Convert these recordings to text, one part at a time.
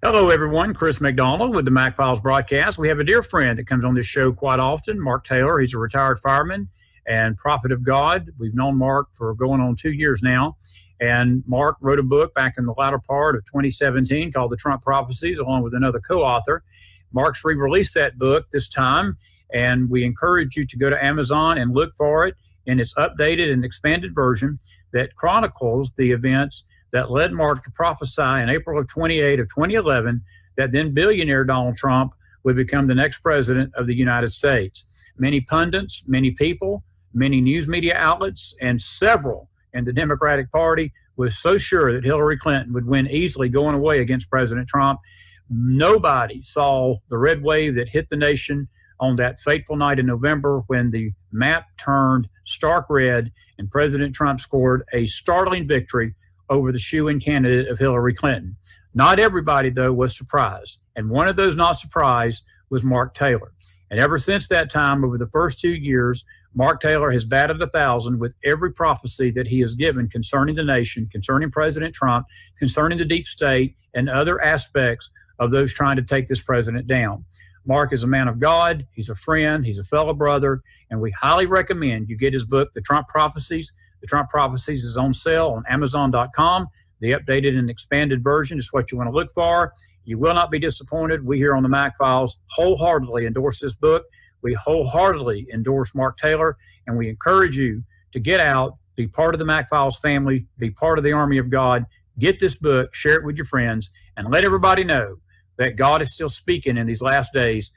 Hello, everyone. Chris McDonald with the McFiles broadcast. We have a dear friend that comes on this show quite often, Mark Taylor. He's a retired fireman and prophet of God. We've known Mark for going on 2 years now. And Mark wrote a book back in the latter part of 2017 called The Trump Prophecies, along with another co-author. Mark's re-released that book this time, and we encourage you to go to Amazon and look for it in its updated and expanded version that chronicles the events that led Mark to prophesy in April of 2011 that then billionaire Donald Trump would become the next president of the United States. Many pundits, many people, many news media outlets, and several in the Democratic Party was so sure that Hillary Clinton would win easily going away against President Trump. Nobody saw the red wave that hit the nation on that fateful night in November when the map turned stark red and President Trump scored a startling victory over the shoo-in candidate of Hillary Clinton. Not everybody, though, was surprised. And one of those not surprised was Mark Taylor. And ever since that time, over the first 2 years, Mark Taylor has batted 1,000 with every prophecy that he has given concerning the nation, concerning President Trump, concerning the deep state, and other aspects of those trying to take this president down. Mark is a man of God. He's a friend. He's a fellow brother. And we highly recommend you get his book, The Trump Prophecies. The Trump Prophecies is on sale on Amazon.com. The updated and expanded version is what you want to look for. You will not be disappointed. We here on the McFiles wholeheartedly endorse this book. We wholeheartedly endorse Mark Taylor, and we encourage you to get out, be part of the McFiles family, be part of the army of God. Get this book, share it with your friends, and let everybody know that God is still speaking in these last days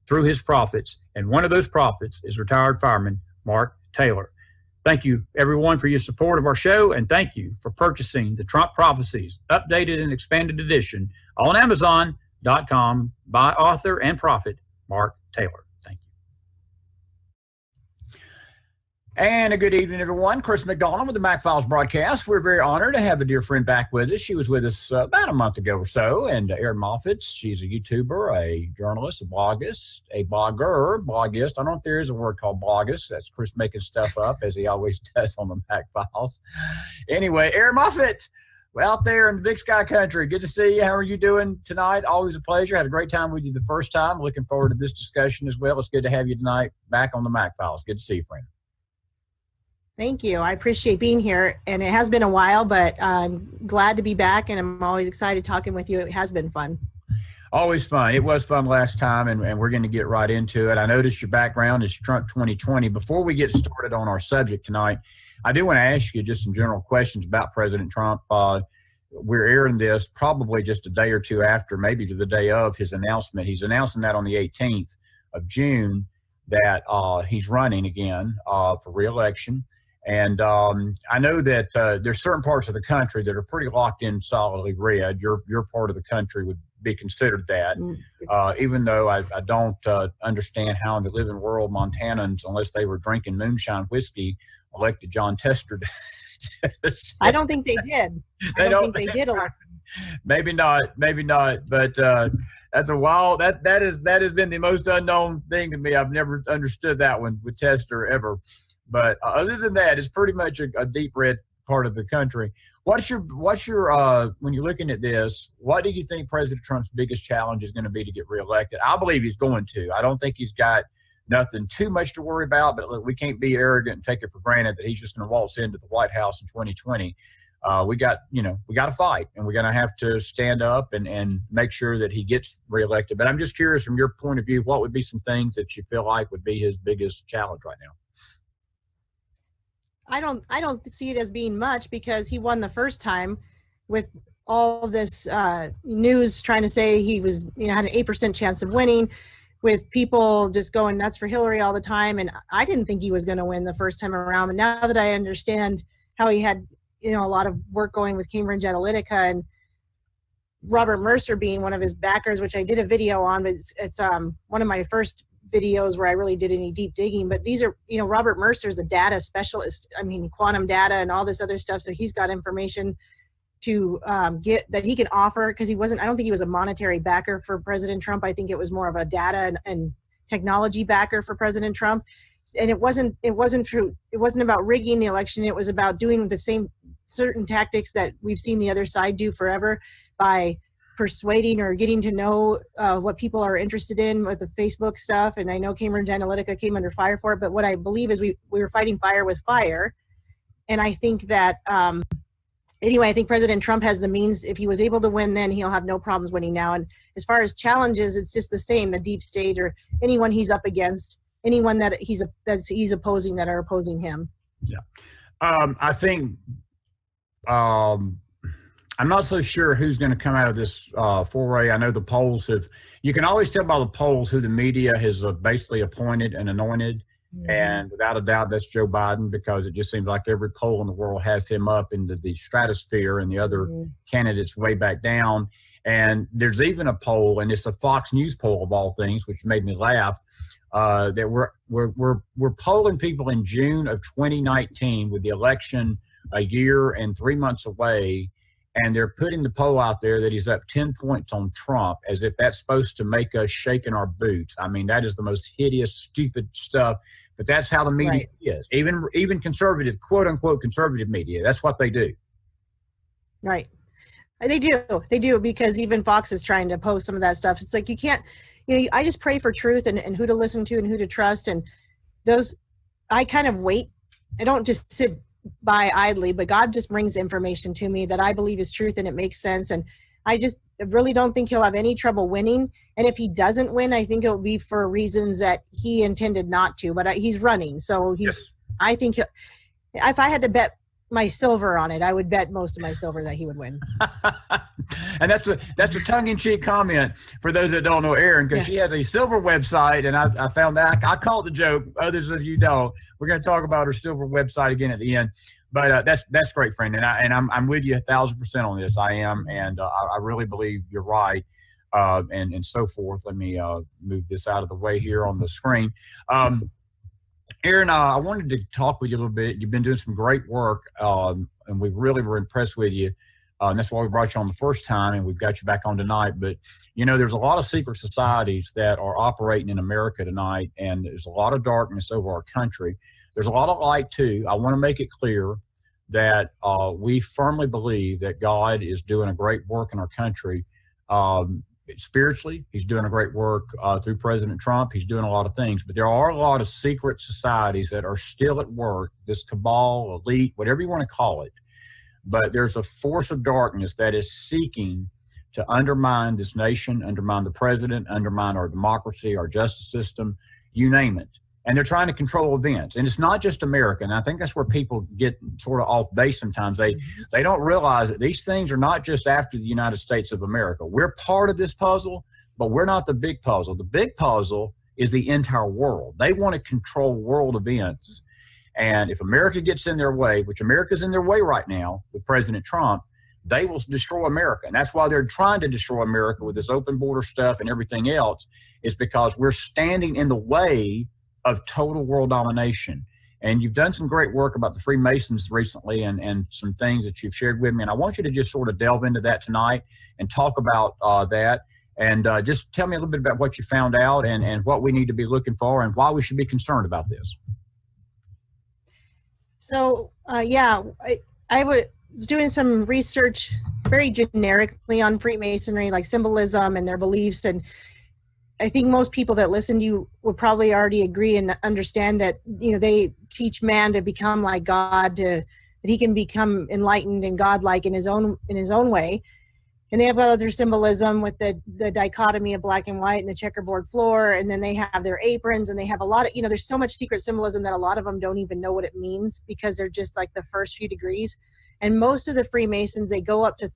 through his prophets, and one of those prophets is retired fireman Mark Taylor. Thank you, everyone, for your support of our show, and thank you for purchasing the Trump Prophecies, updated and expanded edition on Amazon.com by author and prophet Mark Taylor. Thank you. And a good evening, everyone. Chris McDonald with the McFiles broadcast. We're very honored to have a dear friend back with us. She was with us about a month ago or so, and Erin Moffett. She's a YouTuber, a journalist, a bloggist, bloggist. I don't know if there is a word called bloggist. That's Chris making stuff up, as he always does on the McFiles. Anyway, Erin Moffett, well, out there in the Big Sky country. Good to see you. How are you doing tonight? Always a pleasure. Had a great time with you the first time. Looking forward to this discussion as well. It's good to have you tonight back on the McFiles. Good to see you, friend. Thank you. I appreciate being here, and it has been a while, but I'm glad to be back, and I'm always excited talking with you. It has been fun. Always fun. It was fun last time, and we're going to get right into it. I noticed your background is Trump 2020. Before we get started on our subject tonight, I do want to ask you just some general questions about President Trump. We're airing this probably just a day or two after, maybe to the day of his announcement. He's announcing that on the 18th of June that he's running again for re-election. And I know that there's certain parts of the country that are pretty locked in solidly red. Your part of the country would be considered that, even though I don't understand how in the living world Montanans, unless they were drinking moonshine whiskey, elected John Tester. I don't think they did. I don't think they did elect. Maybe not. But that's a wild. That has been the most unknown thing to me. I've never understood that one with Tester ever. But other than that, it's pretty much a deep red part of the country. What's your when you're looking at this, what do you think President Trump's biggest challenge is going to be to get reelected? I believe he's going to. I don't think he's got nothing too much to worry about, but look, we can't be arrogant and take it for granted that he's just going to waltz into the White House in 2020. We got to fight, and we're going to have to stand up and make sure that he gets reelected. But I'm just curious, from your point of view, what would be some things that you feel like would be his biggest challenge right now? I don't see it as being much, because he won the first time with all this news trying to say he was, had an 8% chance of winning, with people just going nuts for Hillary all the time. And I didn't think he was going to win the first time around. But now that I understand how he had, a lot of work going with Cambridge Analytica, and Robert Mercer being one of his backers, which I did a video on, but it's one of my first videos where I really did any deep digging. But these are, Robert Mercer is a data specialist. I mean, quantum data and all this other stuff. So he's got information to get that he can offer, because I don't think he was a monetary backer for President Trump. I think it was more of a data and technology backer for President Trump. And it wasn't about rigging the election. It was about doing the same certain tactics that we've seen the other side do forever, by persuading or getting to know what people are interested in with the Facebook stuff. And I know Cambridge Analytica came under fire for it, but what I believe is we were fighting fire with fire. And I think that, anyway, I think President Trump has the means. If he was able to win then, he'll have no problems winning now. And as far as challenges, it's just the same, the deep state or anyone he's up against, anyone that he's opposing that are opposing him. Yeah. I think I'm not so sure who's going to come out of this foray. I know the polls you can always tell by the polls who the media has basically appointed and anointed. Mm-hmm. And without a doubt, that's Joe Biden, because it just seems like every poll in the world has him up into the stratosphere and the other candidates way back down. And there's even a poll, and it's a Fox News poll of all things, which made me laugh, that we're polling people in June of 2019 with the election a year and 3 months away. And they're putting the poll out there that he's up 10 points on Trump, as if that's supposed to make us shake in our boots. I mean, that is the most hideous, stupid stuff. But that's how the media is. Even conservative, quote unquote, conservative media. That's what they do. Right. They do, because even Fox is trying to post some of that stuff. It's like you can't, I just pray for truth and who to listen to and who to trust. And I kind of wait. I don't just sit by idly, but God just brings information to me that I believe is truth and it makes sense. And I just really don't think he'll have any trouble winning. And if he doesn't win, I think it'll be for reasons that he intended not to, but he's running. So I think if I had to bet my silver on it, I would bet most of my silver that he would win. And that's a tongue-in-cheek comment for those that don't know Erin, because she has a silver website, and I found that I call it the joke. Others of you don't. We're going to talk about her silver website again at the end. But that's great, friend, and I'm with you 1,000% on this. I am, and I really believe you're right, and so forth. Let me move this out of the way here on the screen. Erin, I wanted to talk with you a little bit. You've been doing some great work, and we really were impressed with you. And that's why we brought you on the first time, and we've got you back on tonight. But, there's a lot of secret societies that are operating in America tonight, and there's a lot of darkness over our country. There's a lot of light, too. I want to make it clear that we firmly believe that God is doing a great work in our country. Spiritually, he's doing a great work through President Trump. He's doing a lot of things, but there are a lot of secret societies that are still at work, this cabal, elite, whatever you want to call it. But there's a force of darkness that is seeking to undermine this nation, undermine the president, undermine our democracy, our justice system, you name it. And they're trying to control events. And it's not just America. And I think that's where people get sort of off base sometimes. They don't realize that these things are not just after the United States of America. We're part of this puzzle, but we're not the big puzzle. The big puzzle is the entire world. They want to control world events. And if America gets in their way, which America's in their way right now with President Trump, they will destroy America. And that's why they're trying to destroy America with this open border stuff and everything else, is because we're standing in the way of total world domination. And you've done some great work about the Freemasons recently and some things that you've shared with me. And I want you to just sort of delve into that tonight and talk about that. And just tell me a little bit about what you found out and what we need to be looking for and why we should be concerned about this. So, I was doing some research very generically on Freemasonry, like symbolism and their beliefs. And I think most people that listen to you would probably already agree and understand that, they teach man to become like God, that he can become enlightened and godlike in his own way. And they have other symbolism with the dichotomy of black and white and the checkerboard floor. And then they have their aprons, and they have a lot of, there's so much secret symbolism that a lot of them don't even know what it means, because they're just like the first few degrees. And most of the Freemasons, they go up to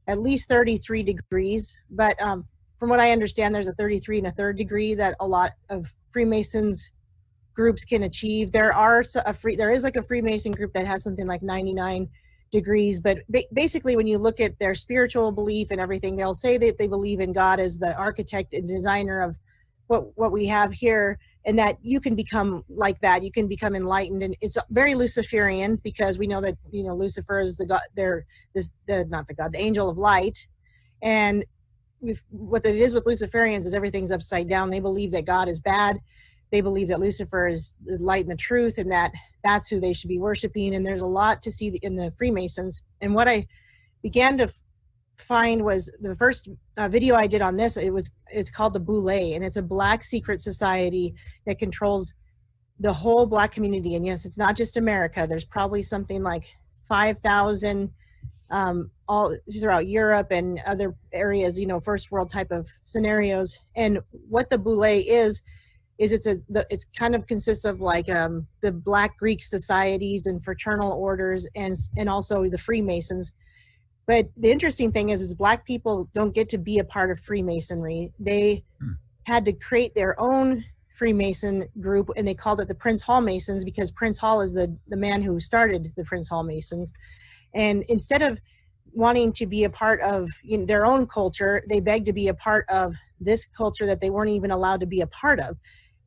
at least 33 degrees. But from what I understand, there's a 33 1/3 degree that a lot of Freemasons groups can achieve. There is like a Freemason group that has something like 99 degrees, but basically when you look at their spiritual belief and everything, they'll say that they believe in God as the architect and designer of what we have here, and that you can become like that. You can become enlightened, and it's very Luciferian, because we know that Lucifer is the god, the angel of light. And what it is with Luciferians is everything's upside down. They believe that God is bad. They believe that Lucifer is the light and the truth, and that's who they should be worshiping. And there's a lot to see in the Freemasons. And what I began to find was the first video I did on this. It's called the B0ule, and it's a Black secret society that controls the whole Black community. And yes, it's not just America. There's probably something like 5,000 all throughout Europe and other areas, you know, first world type of scenarios. And what the B0ule is it's kind of consists of like the Black Greek societies and fraternal orders and also the Freemasons. But the interesting thing is Black people don't get to be a part of Freemasonry. They had to create their own Freemason group, and they called it the Prince Hall Masons because Prince Hall is the man who started the Prince Hall Masons. And instead of wanting to be a part of their own culture, they begged to be a part of this culture that they weren't even allowed to be a part of.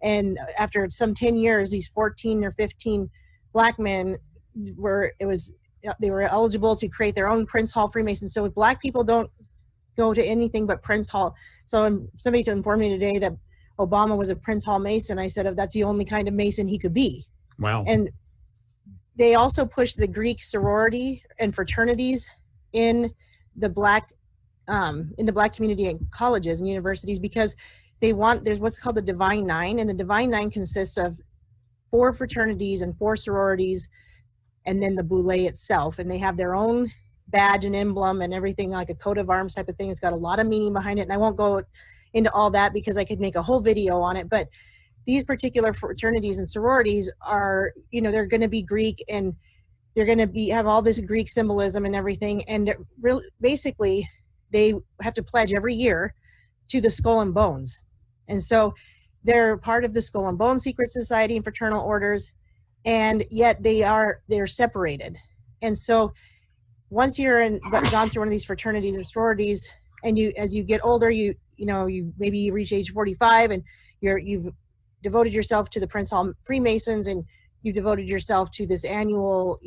And after some 10 years, these 14 or 15 Black men they were eligible to create their own Prince Hall Freemasons. So if Black people don't go to anything but Prince Hall. So somebody informed me today that Obama was a Prince Hall Mason. I said, that's the only kind of Mason he could be. Wow. And they also pushed the Greek sorority and fraternities in the Black community and colleges and universities because there's what's called the Divine Nine, and the Divine Nine consists of 4 fraternities and 4 sororities, and then the B0ule itself, and they have their own badge and emblem and everything, like a coat of arms type of thing. It's got a lot of meaning behind it, and I won't go into all that because I could make a whole video on it. But these particular fraternities and sororities are, they're going to be Greek, and they're going to have all this Greek symbolism and everything, and really, basically, they have to pledge every year to the Skull and Bones, and so they're part of the Skull and Bones secret society and fraternal orders. And yet they're separated. And so once you're gone through one of these fraternities or sororities, and as you get older, you maybe reach age 45, and you've devoted yourself to the Prince Hall Freemasons, and you've devoted yourself to this annual,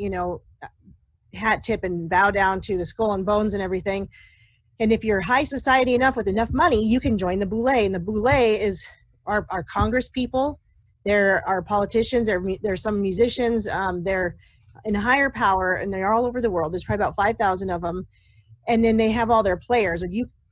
hat tip and bow down to the Skull and Bones and everything. And if you're high society enough with enough money, you can join the B0ule. And the B0ule is our Congress people. There are politicians, there's some musicians, they're in higher power, and they're all over the world. There's probably about 5,000 of them. And then they have all their players.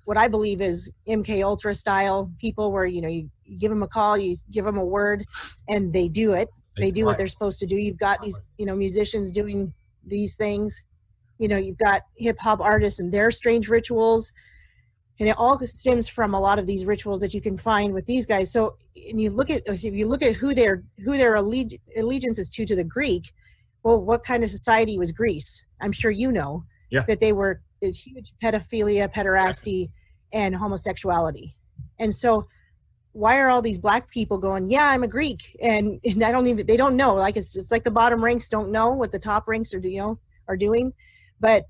What I believe is MK Ultra style people where, you give them a call, you give them a word, and they do it. They do what they're supposed to do. You've got these, musicians doing these things. You've got hip hop artists and their strange rituals. And it all stems from a lot of these rituals that you can find with these guys. So, and if you look at who their allegiance is to the Greek, well, what kind of society was Greece? I'm sure that they were is huge pedophilia, pederasty, and homosexuality. And so, why are all these Black people going, yeah, I'm a Greek, and they don't know. Like it's like the bottom ranks don't know what the top ranks are doing, but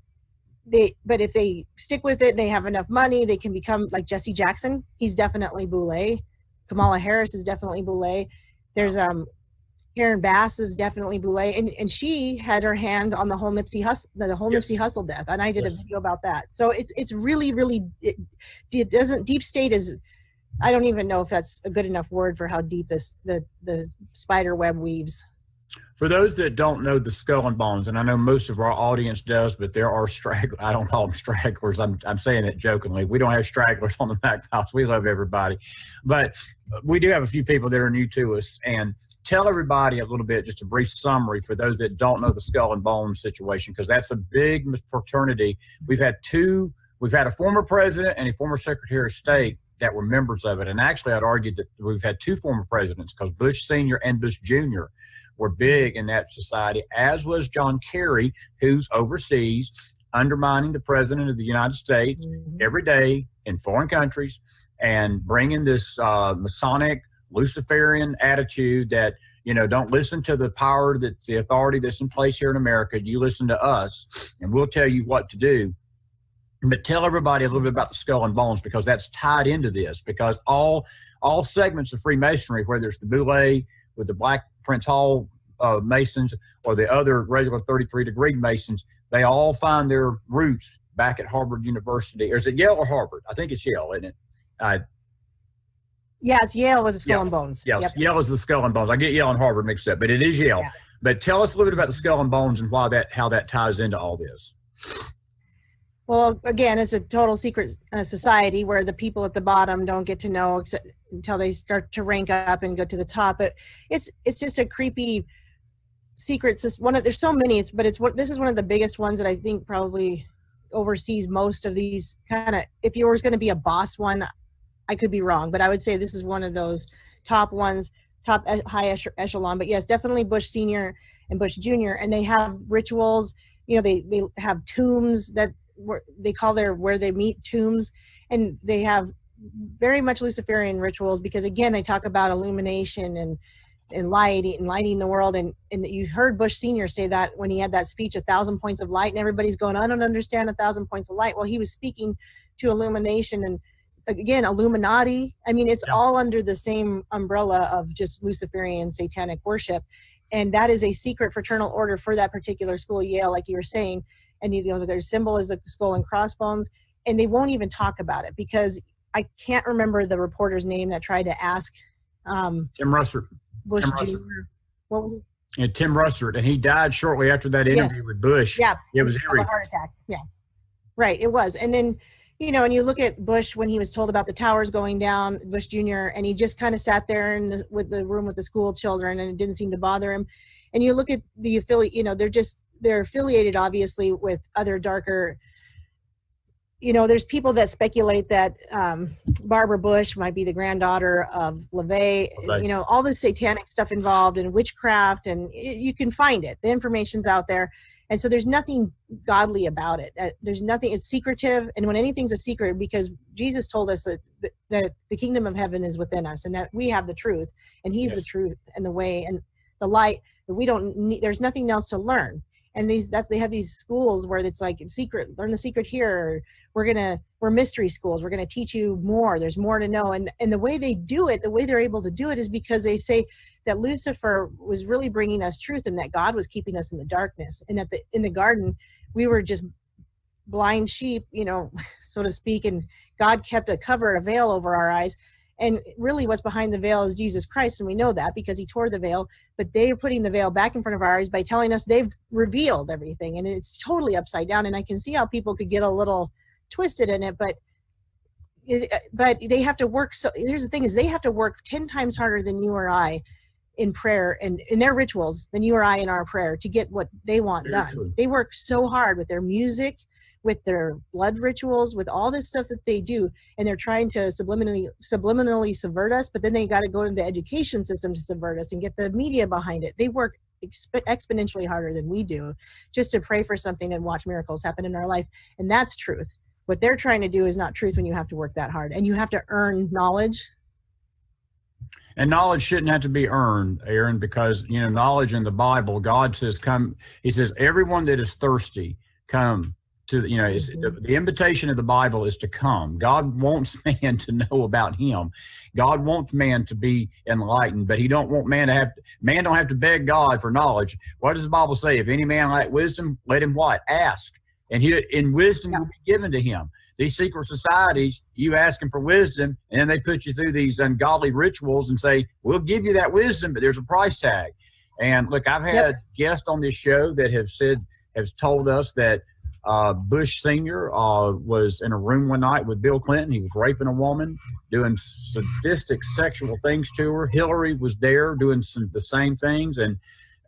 if they stick with it and they have enough money, they can become like Jesse Jackson. He's definitely B0ule. Kamala Harris is definitely B0ule. There's Erin Bass is definitely B0ule, and she had her hand on the whole Nipsey Hussle death, and I did a video about that. So it's really, really deep state is. I don't even know if that's a good enough word for how deep the spider web weaves. For those that don't know the Skull and Bones, and I know most of our audience does, but there are stragglers. I don't call them stragglers. I'm saying it jokingly. We don't have stragglers on the McFiles. We love everybody. But we do have a few people that are new to us. And tell everybody a little bit, just a brief summary for those that don't know the Skull and Bones situation, because that's a big fraternity. We've had a former president and a former secretary of state that were members of it. And actually, I'd argue that we've had 2 former presidents, because Bush Sr. and Bush Jr. were big in that society, as was John Kerry, who's overseas undermining the president of the United States every day in foreign countries and bringing this Masonic, Luciferian attitude that, don't listen to the power, the authority that's in place here in America. You listen to us, and we'll tell you what to do. But tell everybody a little bit about the Skull and Bones, because that's tied into this, because all segments of Freemasonry, whether it's the B0ule with the Black Prince Hall Masons or the other regular 33-degree Masons, they all find their roots back at Harvard University. Or is it Yale or Harvard? I think it's Yale, isn't it? Yeah, it's Yale with the Skull and Bones. Yeah, yep. Yale is the Skull and Bones. I get Yale and Harvard mixed up, but it is Yale. Yeah. But tell us a little bit about the Skull and Bones and how that ties into all this. Well, again, it's a total secret society where the people at the bottom don't get to know until they start to rank up and go to the top. But it's just a creepy secret. There's so many, this is one of the biggest ones that I think probably oversees most of these kind of. If you were going to be a boss one, I could be wrong, but I would say this is one of those top ones, top high echelon. But yes, definitely Bush Sr. and Bush Jr. And they have rituals. You know, they have tombs that they call where they meet tombs, and they have very much Luciferian rituals because, again, they talk about illumination and lighting the world. And you heard Bush Sr. say that when he had that speech, 1,000 points of light, and everybody's going, I don't understand 1,000 points of light. Well, he was speaking to illumination and, again, Illuminati. I mean, it's all under the same umbrella of just Luciferian satanic worship. And that is a secret fraternal order for that particular school, Yale, like you were saying. And their symbol is the skull and crossbones. And they won't even talk about it because I can't remember the reporter's name that tried to ask Tim Russert. Bush Tim Jr. Russert. What was it? And Tim Russert, and he died shortly after that interview with Bush. Yeah, it was a heart attack. Yeah, right. It was. And then, you know, and you look at Bush when he was told about the towers going down, Bush Jr., and he just kind of sat there in the room with the school children, and it didn't seem to bother him. And you look at the affiliate, you know, they're affiliated obviously with other darker. You know, there's people that speculate that Barbara Bush might be the granddaughter of LaVey. Right. You know, all the satanic stuff involved in witchcraft, and you can find it. The information's out there. And so there's nothing godly about it. There's nothing, it's secretive. And when anything's a secret, because Jesus told us that the kingdom of heaven is within us and that we have the truth, and he's the truth and the way and the light, that we don't need, there's nothing else to learn. And they have these schools where it's like secret, learn the secret here. We're mystery schools. We're going to teach you more. There's more to know. And the way they do it, the way they're able to do it is because they say that Lucifer was really bringing us truth and that God was keeping us in the darkness. And in the garden, we were just blind sheep, you know, so to speak. And God kept a veil over our eyes. And really what's behind the veil is Jesus Christ, and we know that because he tore the veil, but they are putting the veil back in front of our eyes by telling us they've revealed everything, and it's totally upside down. And I can see how people could get a little twisted in it, but they have to work. So here's the thing is they have to work 10 times harder than you or I in prayer and in their rituals than you or I in our prayer to get what they want done. True. They work so hard with their music, with their blood rituals, with all this stuff that they do, and they're trying to subliminally subvert us, but then they got to go to the education system to subvert us and get the media behind it. They work exponentially harder than we do just to pray for something and watch miracles happen in our life, and that's truth. What they're trying to do is not truth when you have to work that hard, and you have to earn knowledge. And knowledge shouldn't have to be earned, Erin, because, you know, knowledge in the Bible, God says, come, he says, everyone that is thirsty, come. To, you know, the invitation of the Bible is to come. God wants man to know about him. God wants man to be enlightened, but he don't want man don't have to beg God for knowledge. What does the Bible say? If any man lack wisdom, let him what? Ask. And in wisdom will be given to him. These secret societies, you ask them for wisdom, and they put you through these ungodly rituals and say, we'll give you that wisdom, but there's a price tag. And look, I've had guests on this show that have told us that Bush Sr. Was in a room one night with Bill Clinton. He was raping a woman, doing sadistic sexual things to her. Hillary was there doing the same things. And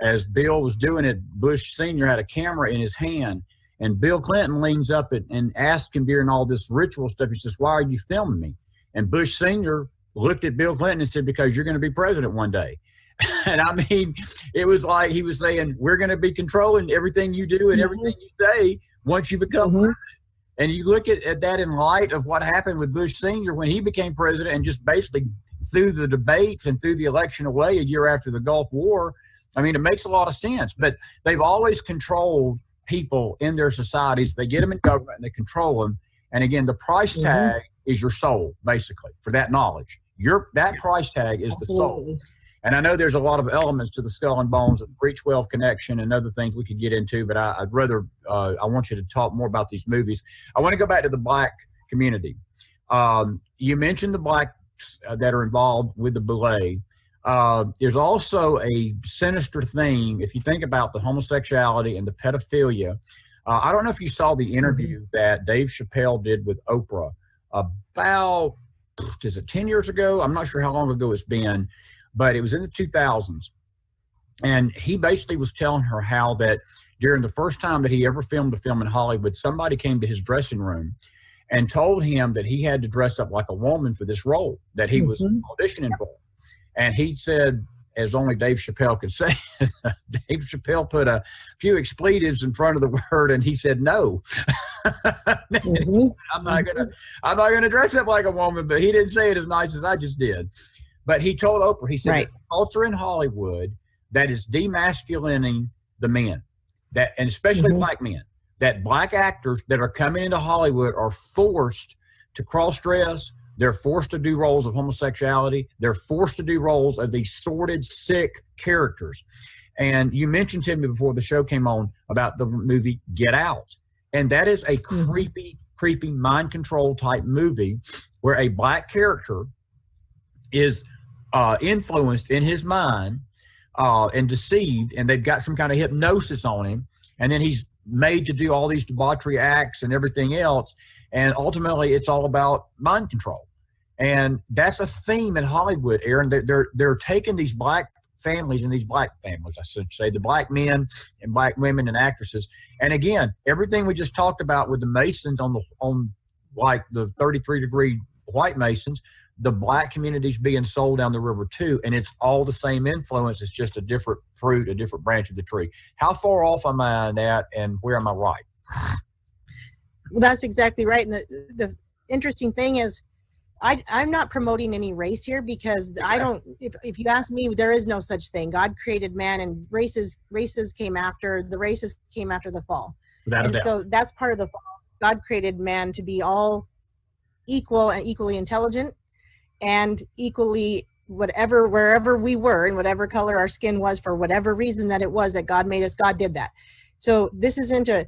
as Bill was doing it, Bush Sr. had a camera in his hand. And Bill Clinton leans up and asks him during all this ritual stuff, he says, why are you filming me? And Bush Sr. looked at Bill Clinton and said, because you're going to be president one day. And I mean, it was like he was saying, we're going to be controlling everything you do and everything you say once you become president. And you look at that in light of what happened with Bush Sr. when he became president and just basically threw the debates and threw the election away a year after the Gulf War. I mean, it makes a lot of sense. But they've always controlled people in their societies. They get them in government and they control them. And again, the price tag is your soul, basically, for that knowledge. That price tag is the soul. And I know there's a lot of elements to the Skull and Bones and Breach 12 connection and other things we could get into, but I'd rather, I want you to talk more about these movies. I want to go back to the black community. You mentioned the blacks that are involved with the B0ule. There's also a sinister thing, if you think about the homosexuality and the pedophilia. I don't know if you saw the interview that Dave Chappelle did with Oprah about, is it 10 years ago? I'm not sure how long ago it's been, but it was in the 2000s. And he basically was telling her how that during the first time that he ever filmed a film in Hollywood, somebody came to his dressing room and told him that he had to dress up like a woman for this role that he was auditioning for. And he said, as only Dave Chappelle could say, Dave Chappelle put a few expletives in front of the word, and he said no. I'm not gonna dress up like a woman, but he didn't say it as nice as I just did. But he told Oprah, he said, right, the culture in Hollywood that is demasculinating the men, that, and especially black men, that black actors that are coming into Hollywood are forced to cross-dress. They're forced to do roles of homosexuality. They're forced to do roles of these sordid, sick characters. And you mentioned to me before the show came on about the movie Get Out. And that is a creepy, creepy mind control type movie where a black character is influenced in his mind and deceived, and they've got some kind of hypnosis on him. And then he's made to do all these debauchery acts and everything else. And ultimately, it's all about mind control. And that's a theme in Hollywood, Erin. They're taking these black families and these black families, I should say, the black men and black women and actresses. And again, everything we just talked about with the Masons on like the 33-degree white Masons, the black community's being sold down the river too, and it's all the same influence. It's just a different fruit, a different branch of the tree. How far off am I on that, and where am I right? Well, that's exactly right. And the interesting thing is, I'm not promoting any race here, because I don't, if you ask me, there is no such thing. God created man, and races came after the fall. And so that's part of the fall. God created man to be all equal and equally intelligent, and equally wherever we were, and whatever color our skin was, for whatever reason that it was that God made us, God did that. So this isn't a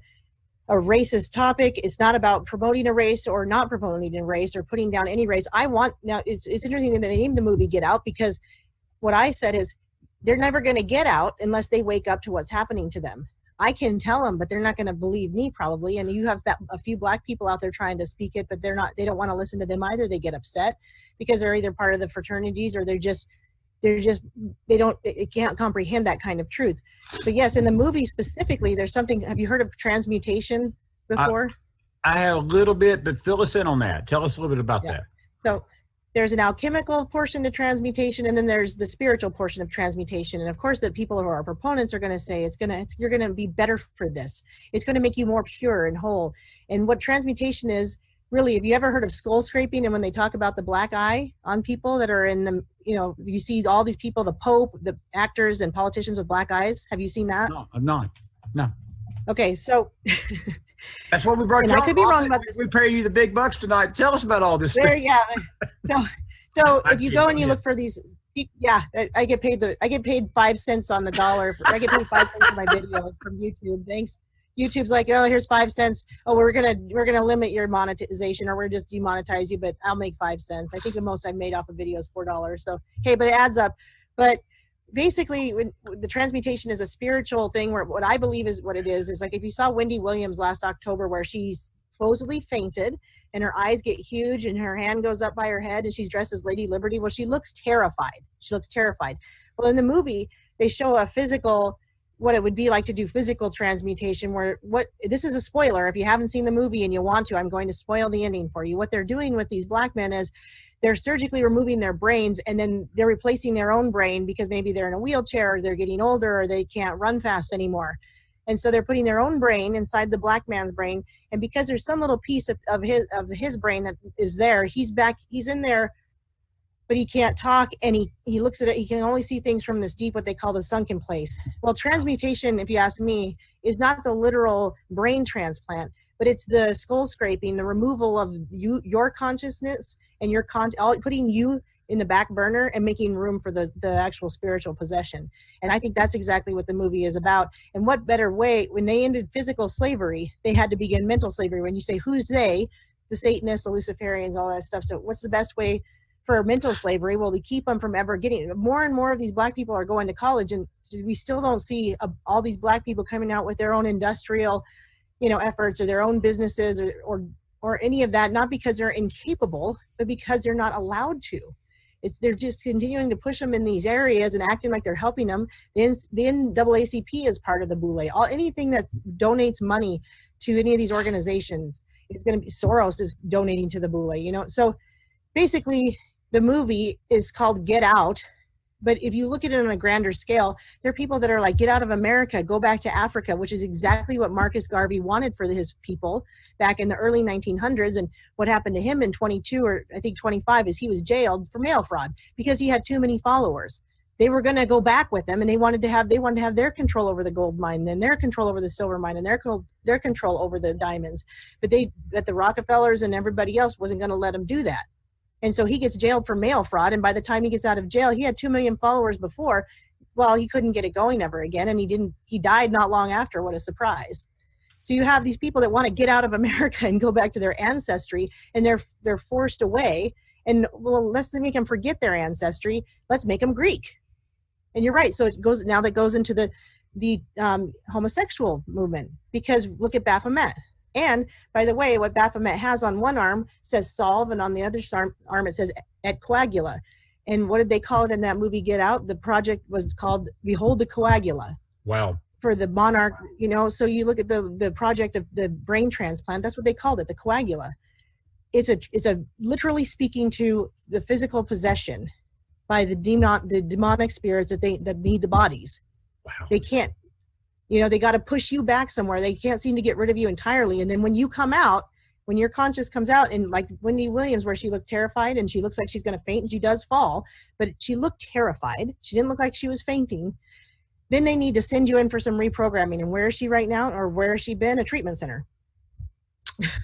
racist topic. It's not about promoting a race or not promoting a race or putting down any race. Now it's interesting that they named the movie Get Out, because what I said is they're never going to get out unless they wake up to what's happening to them. I can tell them, but they're not going to believe me probably. And you have a few black people out there trying to speak it, but they don't want to listen to them either. They get upset because they're either part of the fraternities, or they can't comprehend that kind of truth. But yes, in the movie specifically, there's something. Have you heard of transmutation before? I have a little bit, but fill us in on that. Tell us a little bit about that. So there's an alchemical portion to transmutation, and then there's the spiritual portion of transmutation. And of course, the people who are proponents are going to say you're going to be better for this. It's going to make you more pure and whole. And what transmutation is, really, have you ever heard of skull scraping? And when they talk about the black eye on people that are in the, you see all these people, the Pope, the actors and politicians with black eyes. Have you seen that? No, I'm not. No. Okay, so that's what we brought. And I could be wrong about this. We pay you the big bucks tonight. Tell us about all this stuff. Yeah. So if you go and you look for these, I get paid 5 cents on the dollar. I get paid 5 cents for my videos from YouTube. Thanks. YouTube's like, oh, here's 5 cents. Oh, we're gonna limit your monetization, or we're just demonetize you, but I'll make 5 cents. I think the most I made off a video is $4. So hey, but it adds up. But basically, when the transmutation is a spiritual thing, where what I believe is what it is like if you saw Wendy Williams last October, where she supposedly fainted and her eyes get huge and her hand goes up by her head and she's dressed as Lady Liberty. Well, she looks terrified. Well, in the movie, they show a physical, what it would be like to do physical transmutation, this is a spoiler. If you haven't seen the movie and you want to, I'm going to spoil the ending for you. What they're doing with these black men is they're surgically removing their brains, and then they're replacing their own brain because maybe they're in a wheelchair, or they're getting older, or they can't run fast anymore. And so they're putting their own brain inside the black man's brain. And because there's some little piece of his brain that is there, he's in there, but he can't talk, and he looks at it, he can only see things from this deep, what they call the sunken place. Well, transmutation, if you ask me, is not the literal brain transplant, but it's the skull scraping, the removal of your consciousness and putting you in the back burner and making room for the actual spiritual possession. And I think that's exactly what the movie is about. And what better way, when they ended physical slavery, they had to begin mental slavery. When you say who's they, the Satanists, the Luciferians, all that stuff. So what's the best way for mental slavery? Well, to keep them from ever getting, more and more of these black people are going to college, and we still don't see all these black people coming out with their own industrial efforts or their own businesses or any of that, not because they're incapable, but because they're not allowed to. They're just continuing to push them in these areas and acting like they're helping them. The NAACP is part of the B0ule. Anything that donates money to any of these organizations is going to be, Soros is donating to the B0ule, So basically the movie is called Get Out. But if you look at it on a grander scale, there are people that are like, get out of America, go back to Africa, which is exactly what Marcus Garvey wanted for his people back in the early 1900s. And what happened to him in 22 or I think 25 is he was jailed for mail fraud because he had too many followers. They were going to go back with them, and they wanted to have their control over the gold mine, and their control over the silver mine, and their control over the diamonds. But the Rockefellers and everybody else wasn't going to let them do that. And so he gets jailed for mail fraud. And by the time he gets out of jail, he had 2 million followers before. Well, he couldn't get it going ever again. And he died not long after. What a surprise. So you have these people that want to get out of America and go back to their ancestry, and they're forced away. And well, let's make them forget their ancestry. Let's make them Greek. And you're right. So it goes into the homosexual movement, because look at Baphomet. And by the way, what Baphomet has on one arm says solve, and on the other arm it says et coagula. And what did they call it in that movie Get Out? The project was called Behold the Coagula. Wow. For the monarch, so you look at the project of the brain transplant, that's what they called it, the coagula. It's a literally speaking to the physical possession by the demonic spirits that need the bodies. Wow. They can't. They got to push you back somewhere. They can't seem to get rid of you entirely. And then when you come out, when your conscious comes out, and like Wendy Williams, where she looked terrified and she looks like she's going to faint, and she does fall, but she looked terrified. She didn't look like she was fainting. Then they need to send you in for some reprogramming. And where is she right now, or where has she been? A treatment center.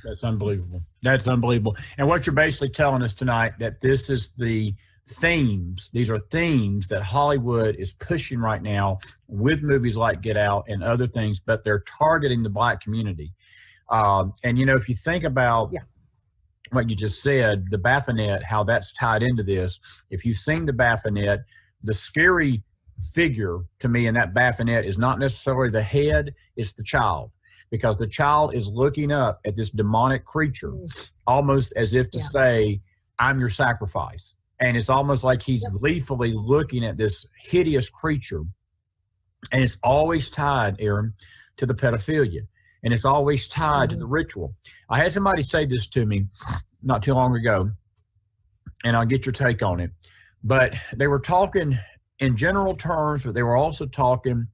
That's unbelievable. That's unbelievable. And what you're basically telling us tonight, that this is the themes. These are themes that Hollywood is pushing right now with movies like Get Out and other things, but they're targeting the Black community. And if you think about what you just said, the Baphomet, how that's tied into this. If you've seen the Baphomet, the scary figure to me in that Baphomet is not necessarily the head, it's the child. Because the child is looking up at this demonic creature, almost as if to say, I'm your sacrifice. And it's almost like he's gleefully looking at this hideous creature. And it's always tied, Erin, to the pedophilia. And it's always tied to the ritual. I had somebody say this to me not too long ago, and I'll get your take on it. But they were talking in general terms, but they were also talking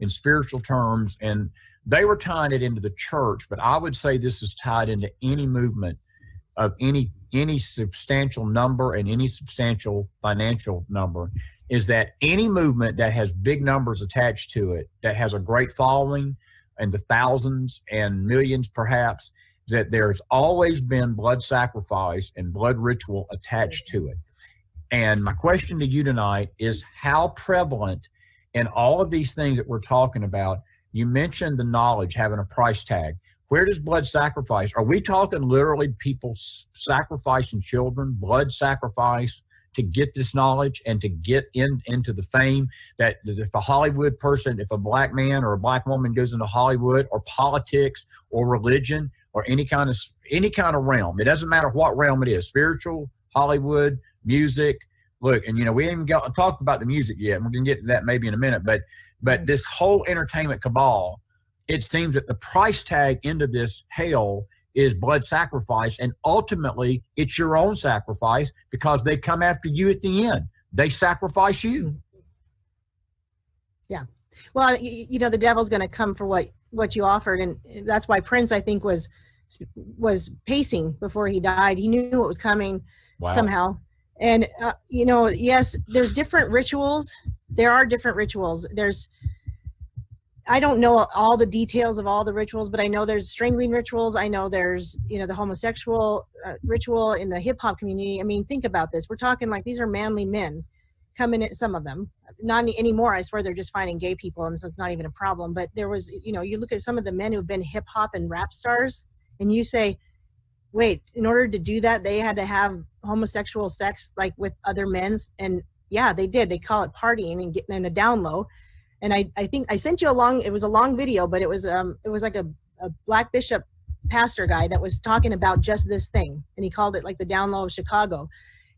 in spiritual terms. And they were tying it into the church. But I would say this is tied into any movement of any substantial number and any substantial financial number, is that any movement that has big numbers attached to it, that has a great following and the thousands and millions perhaps, that there's always been blood sacrifice and blood ritual attached to it. And my question to you tonight is, how prevalent in all of these things that we're talking about, you mentioned the knowledge having a price tag. Where does blood sacrifice? Are we talking literally people sacrificing children, blood sacrifice, to get this knowledge and to get into the fame that if a Hollywood person, if a Black man or a Black woman goes into Hollywood or politics or religion or any kind of realm, it doesn't matter what realm it is, spiritual, Hollywood, music. Look, and we haven't talked about the music yet, and we're going to get to that maybe in a minute, but this whole entertainment cabal, it seems that the price tag into this hell is blood sacrifice, and ultimately it's your own sacrifice, because they come after you at the end. They sacrifice you. Yeah. Well, the devil's going to come for what you offered, and that's why Prince, I think, was pacing before he died. He knew what was coming somehow. And, yes, there's different rituals. There are different rituals. I don't know all the details of all the rituals, but I know there's strangling rituals. I know there's, the homosexual ritual in the hip hop community. I mean, think about this. We're talking like these are manly men coming in, some of them, not anymore. I swear they're just finding gay people. And so it's not even a problem. But there was, you look at some of the men who've been hip hop and rap stars, and you say, wait, in order to do that, they had to have homosexual sex like with other men's. And yeah, they did. They call it partying and getting in a down low. And I think I sent you it was a long video, but it was like a a black bishop pastor guy that was talking about just this thing, and he called it like the down low of Chicago,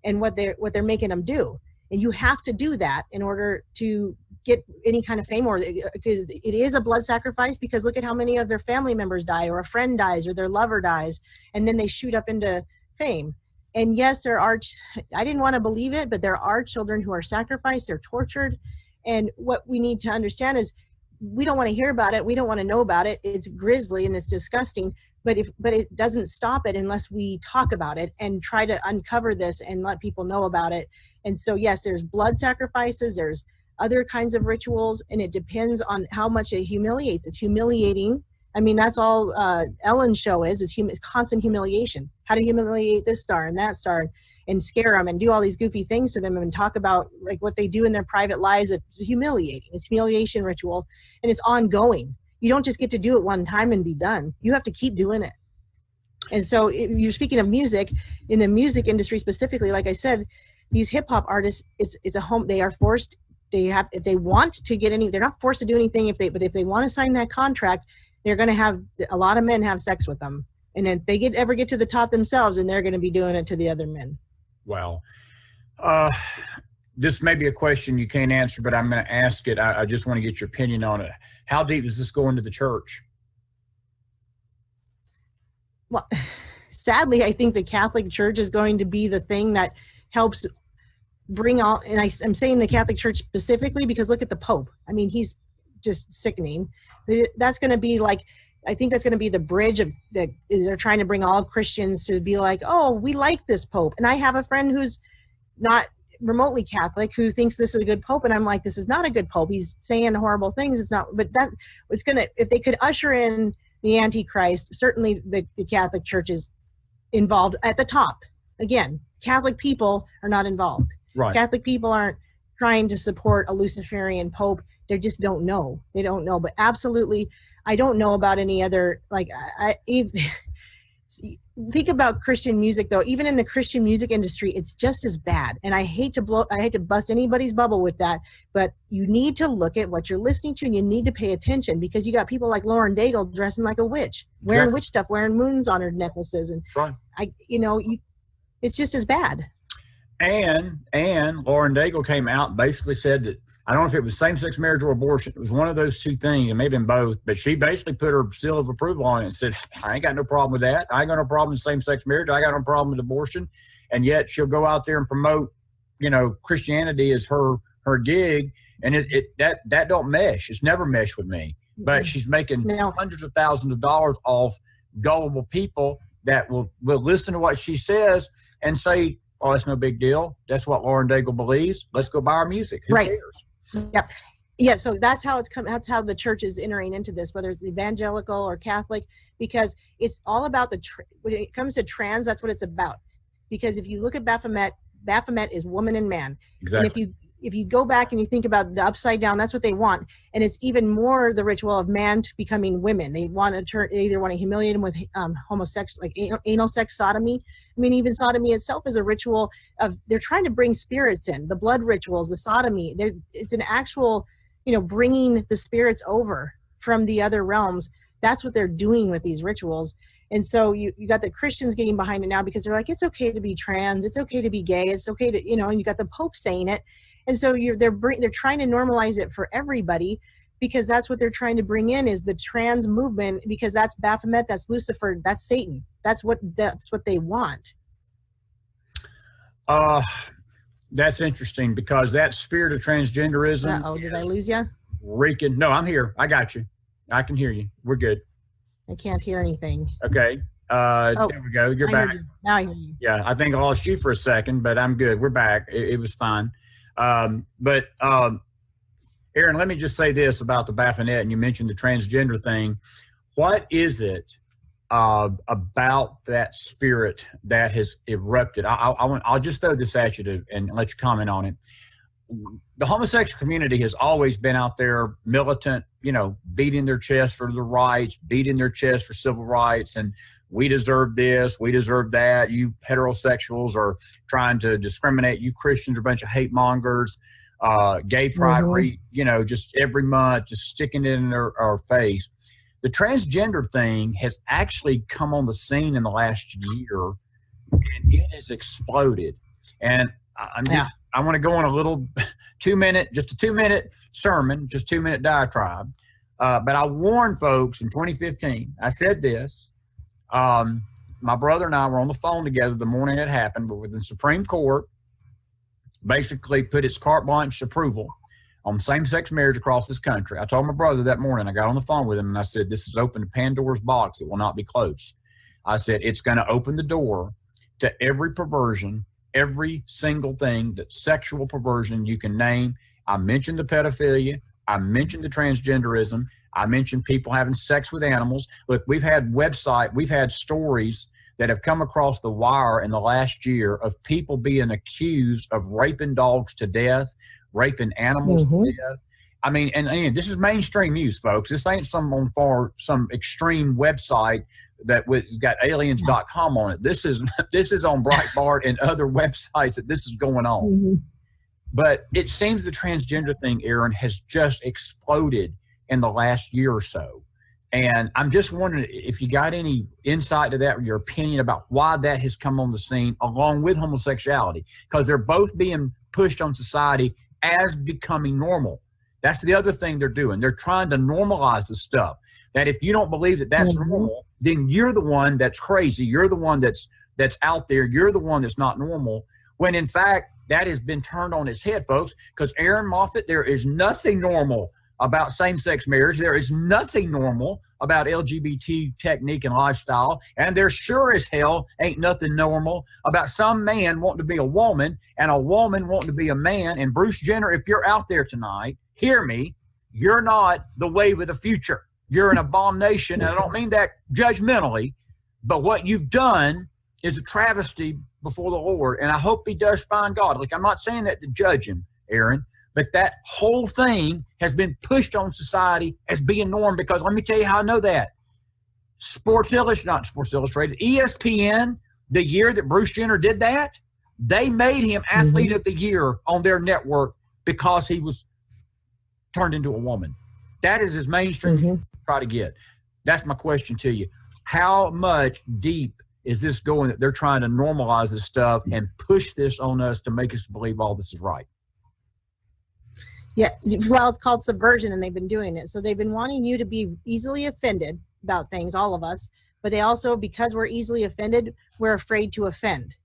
and what they're making them do. And you have to do that in order to get any kind of fame, or it is a blood sacrifice, because look at how many of their family members die, or a friend dies, or their lover dies, and then they shoot up into fame. And yes, there are, I didn't want to believe it, but there are children who are sacrificed, they're tortured. And what we need to understand is we don't want to hear about it. We don't want to know about it. It's grisly and it's disgusting, but it doesn't stop it unless we talk about it and try to uncover this and let people know about it. And so, yes, there's blood sacrifices, there's other kinds of rituals, and it depends on how much it humiliates. It's humiliating. I mean, that's all Ellen's show is constant humiliation. How to humiliate this star and that star, and scare them and do all these goofy things to them, and talk about like what they do in their private lives. It's humiliating. It's humiliation ritual, and it's ongoing. You don't just get to do it one time and be done. You have to keep doing it. And so you're speaking of music, in the music industry specifically, like I said, these hip hop artists, it's a home. They are forced. If they want to get any, they're not forced to do anything. But if they want to sign that contract, they're going to have a lot of men have sex with them. And if they ever get to the top themselves, and they're going to be doing it to the other men. Wow. This may be a question you can't answer, but I'm going to ask it. I just want to get your opinion on it. How deep does this go into the church? Well, sadly, I think the Catholic Church is going to be the thing that helps bring all, and I'm saying the Catholic Church specifically because look at the Pope. I mean, he's just sickening. That's going to be like, I think that's going to be the bridge of that. They're trying to bring all Christians to be like, oh, we like this Pope. And I have a friend who's not remotely Catholic who thinks this is a good Pope. And I'm like, this is not a good Pope. He's saying horrible things. It's not, but that it's going to, if they could usher in the Antichrist, certainly the Catholic Church is involved at the top. Again, Catholic people are not involved. Right. Catholic people aren't trying to support a Luciferian Pope. They just don't know. They don't know. But absolutely, I don't know about any other, like, think about Christian music, though. Even in the Christian music industry, it's just as bad. And I hate to bust anybody's bubble with that, but you need to look at what you're listening to, and you need to pay attention, because you got people like Lauren Daigle dressing like a witch, wearing witch stuff, wearing moons on her necklaces. And right. It's just as bad. And Lauren Daigle came out and basically said that, I don't know if it was same-sex marriage or abortion. It was one of those two things. It may have been both. But she basically put her seal of approval on it and said, I ain't got no problem with that. I ain't got no problem with same-sex marriage. I got no problem with abortion. And yet she'll go out there and promote, Christianity as her gig. And that don't mesh. It's never meshed with me. But she's making hundreds of thousands of dollars off gullible people that will listen to what she says and say, oh, that's no big deal. That's what Lauren Daigle believes. Let's go buy our music. Who cares? Yep. Yeah. So that's how that's how the church is entering into this, whether it's evangelical or Catholic, because it's all about when it comes to trans, that's what it's about. Because if you look at Baphomet is woman and man. Exactly. And if you go back and you think about the upside down, that's what they want. And it's even more the ritual of man becoming women. They either want to humiliate them with homosexual, like anal sex, sodomy. I mean, even sodomy itself is a ritual of, they're trying to bring spirits in, the blood rituals, the sodomy. It's an actual, bringing the spirits over from the other realms. That's what they're doing with these rituals. And so you got the Christians getting behind it now, because they're like, it's okay to be trans, it's okay to be gay, it's okay to, and you got the Pope saying it. And so they're trying to normalize it for everybody, because that's what they're trying to bring in is the trans movement, because that's Baphomet, that's Lucifer, that's Satan. That's what they want. That's interesting, because that spirit of transgenderism. Uh-oh, did I lose you? No, I'm here. I got you. I can hear you. We're good. I can't hear anything. Okay. There we go. You're back. Now I hear you. Yeah, I think I lost you for a second, but I'm good. We're back. It was fine. But Erin, let me just say this about the Baphomet, and you mentioned the transgender thing. What is it about that spirit that has erupted? I'll just throw this at you and let you comment on it. The homosexual community has always been out there militant, beating their chest for the rights, beating their chest for civil rights, and we deserve this, we deserve that. You heterosexuals are trying to discriminate. You Christians are a bunch of hate mongers. Gay pride, just every month, just sticking it in our face. the transgender thing has actually come on the scene in the last year, and it has exploded. And I want to go on a little 2-minute sermon, just 2-minute diatribe. But I warned folks in 2015, I said this, my brother and I were on the phone together the morning it happened, but with the Supreme Court basically put its carte blanche approval on same-sex marriage across this country. I told my brother that morning, I got on the phone with him, and I said, this is open to Pandora's box. It will not be closed. I said, it's going to open the door to every perversion, every single thing, that sexual perversion you can name. I mentioned the pedophilia. I mentioned the transgenderism. I mentioned people having sex with animals. Look, we've had stories that have come across the wire in the last year of people being accused of raping dogs to death, raping animals to death. I mean, and this is mainstream news, folks. This ain't some extreme website that got aliens.com on it. This is on Breitbart and other websites that this is going on. But it seems the transgender thing, Erin, has just exploded in the last year or so. And I'm just wondering if you got any insight to that, or your opinion about why that has come on the scene along with homosexuality, because they're both being pushed on society as becoming normal. That's the other thing they're doing. They're trying to normalize the stuff. That if you don't believe that that's normal, then you're the one that's crazy. You're the one that's out there. You're the one that's not normal. When in fact, that has been turned on its head, folks, because Erin, Moffett, there is nothing normal about same-sex marriage. There is nothing normal about LGBT technique and lifestyle. And there sure as hell ain't nothing normal about some man wanting to be a woman and a woman wanting to be a man. And Bruce Jenner, if you're out there tonight, hear me, you're not the wave of the future. You're an abomination, and I don't mean that judgmentally, but what you've done is a travesty before the Lord, and I hope he does find God. Like, I'm not saying that to judge him, Erin, but that whole thing has been pushed on society as being norm, because let me tell you how I know that. ESPN, the year that Bruce Jenner did that, they made him Athlete of the Year on their network because he was turned into a woman. That is as mainstream you try to get. That's my question to you. How much deep is this going that they're trying to normalize this stuff and push this on us to make us believe all this is right? Yeah, well, it's called subversion, and they've been doing it. So they've been wanting you to be easily offended about things, all of us, but they also, because we're easily offended, we're afraid to offend.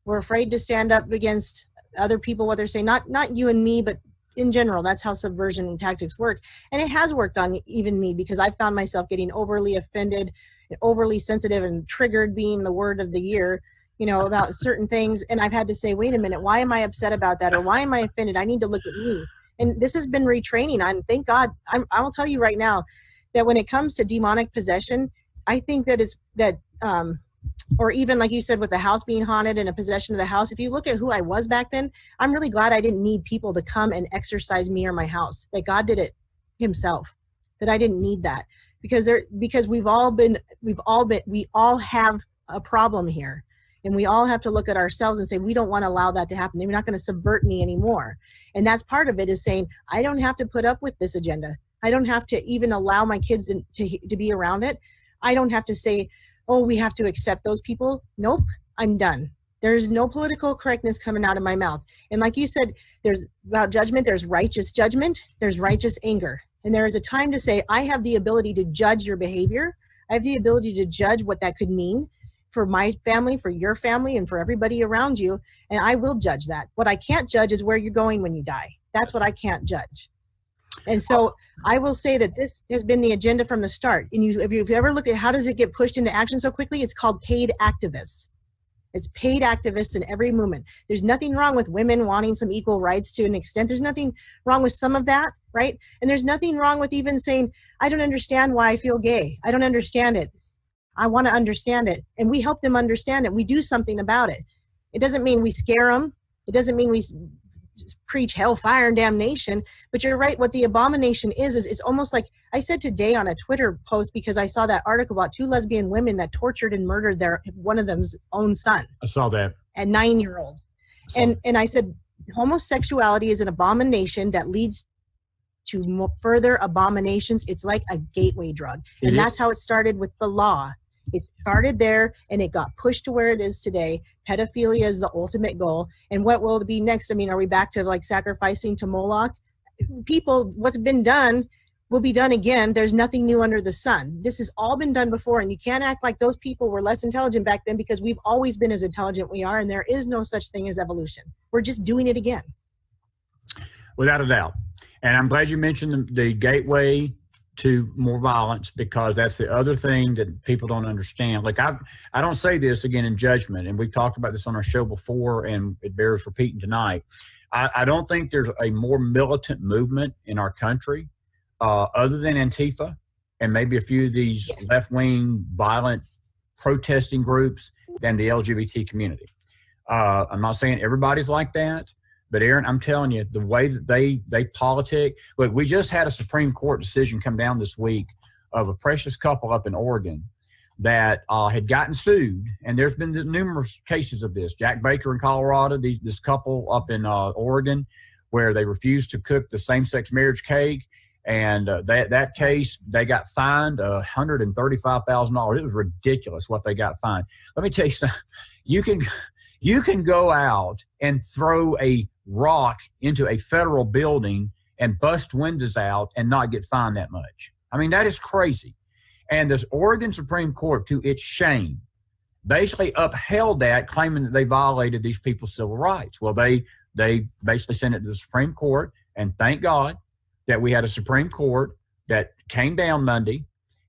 We're afraid to stand up against other people, what they're saying, not you and me, but in general. That's how subversion tactics work. And it has worked on even me, because I found myself getting overly offended and overly sensitive and triggered, being the word of the year, about certain things. And I've had to say, wait a minute, why am I upset about that? Or why am I offended? I need to look at me. And this has been retraining. And thank God, I will tell you right now that when it comes to demonic possession, I think that or even like you said, with the house being haunted and a possession of the house, if you look at who I was back then, I'm really glad I didn't need people to come and exorcise me or my house, that God did it himself, that I didn't need that, because we all have a problem here, and we all have to look at ourselves and say, we don't want to allow that to happen. They're not going to subvert me anymore. And that's part of it, is saying, I don't have to put up with this agenda. I don't have to even allow my kids to be around it. I don't have to say, oh, we have to accept those people. Nope, I'm done. There's no political correctness coming out of my mouth. And like you said, there's about judgment, there's righteous judgment, there's righteous anger. And there is a time to say, I have the ability to judge your behavior. I have the ability to judge what that could mean for my family, for your family, and for everybody around you. And I will judge that. What I can't judge is where you're going when you die. That's what I can't judge. And so I will say that this has been the agenda from the start. And if you've ever looked at how does it get pushed into action so quickly, it's called paid activists. It's paid activists in every movement. There's nothing wrong with women wanting some equal rights to an extent. There's nothing wrong with some of that, right? And there's nothing wrong with even saying, I don't understand why I feel gay. I don't understand it. I want to understand it. And we help them understand it. We do something about it. It doesn't mean we scare them. It doesn't mean we preach hellfire and damnation. But you're right. What the abomination is it's almost like I said today on a Twitter post, because I saw that article about 2 lesbian women that tortured and murdered one of them's own son. I saw that. A 9-year-old. And I said, homosexuality is an abomination that leads to further abominations. It's like a gateway drug. And that's how it started with the law. It started there and it got pushed to where it is today. Pedophilia is the ultimate goal. And what will it be next? I mean, are we back to like sacrificing to Moloch? People, what's been done will be done again. There's nothing new under the sun. This has all been done before, and you can't act like those people were less intelligent back then, because we've always been as intelligent we are, and there is no such thing as evolution. We're just doing it again. Without a doubt. And I'm glad you mentioned the gateway to more violence, because that's the other thing that people don't understand. Like I don't say this again in judgment, and we've talked about this on our show before, and it bears repeating tonight. I don't think there's a more militant movement in our country other than Antifa and maybe a few of these left-wing violent protesting groups than the LGBT community. I'm not saying everybody's like that, but Erin, I'm telling you, the way that they politic. Look, we just had a Supreme Court decision come down this week of a precious couple up in Oregon that had gotten sued, and there's been numerous cases of this. Jack Baker in Colorado, this couple up in Oregon, where they refused to cook the same-sex marriage cake, and that case, they got fined $135,000. It was ridiculous what they got fined. Let me tell you something. You can go out and throw a rock into a federal building and bust windows out and not get fined that much. I mean, that is crazy. And the Oregon Supreme Court, to its shame, basically upheld that, claiming that they violated these people's civil rights. Well, they basically sent it to the Supreme Court, and thank God that we had a Supreme Court that came down Monday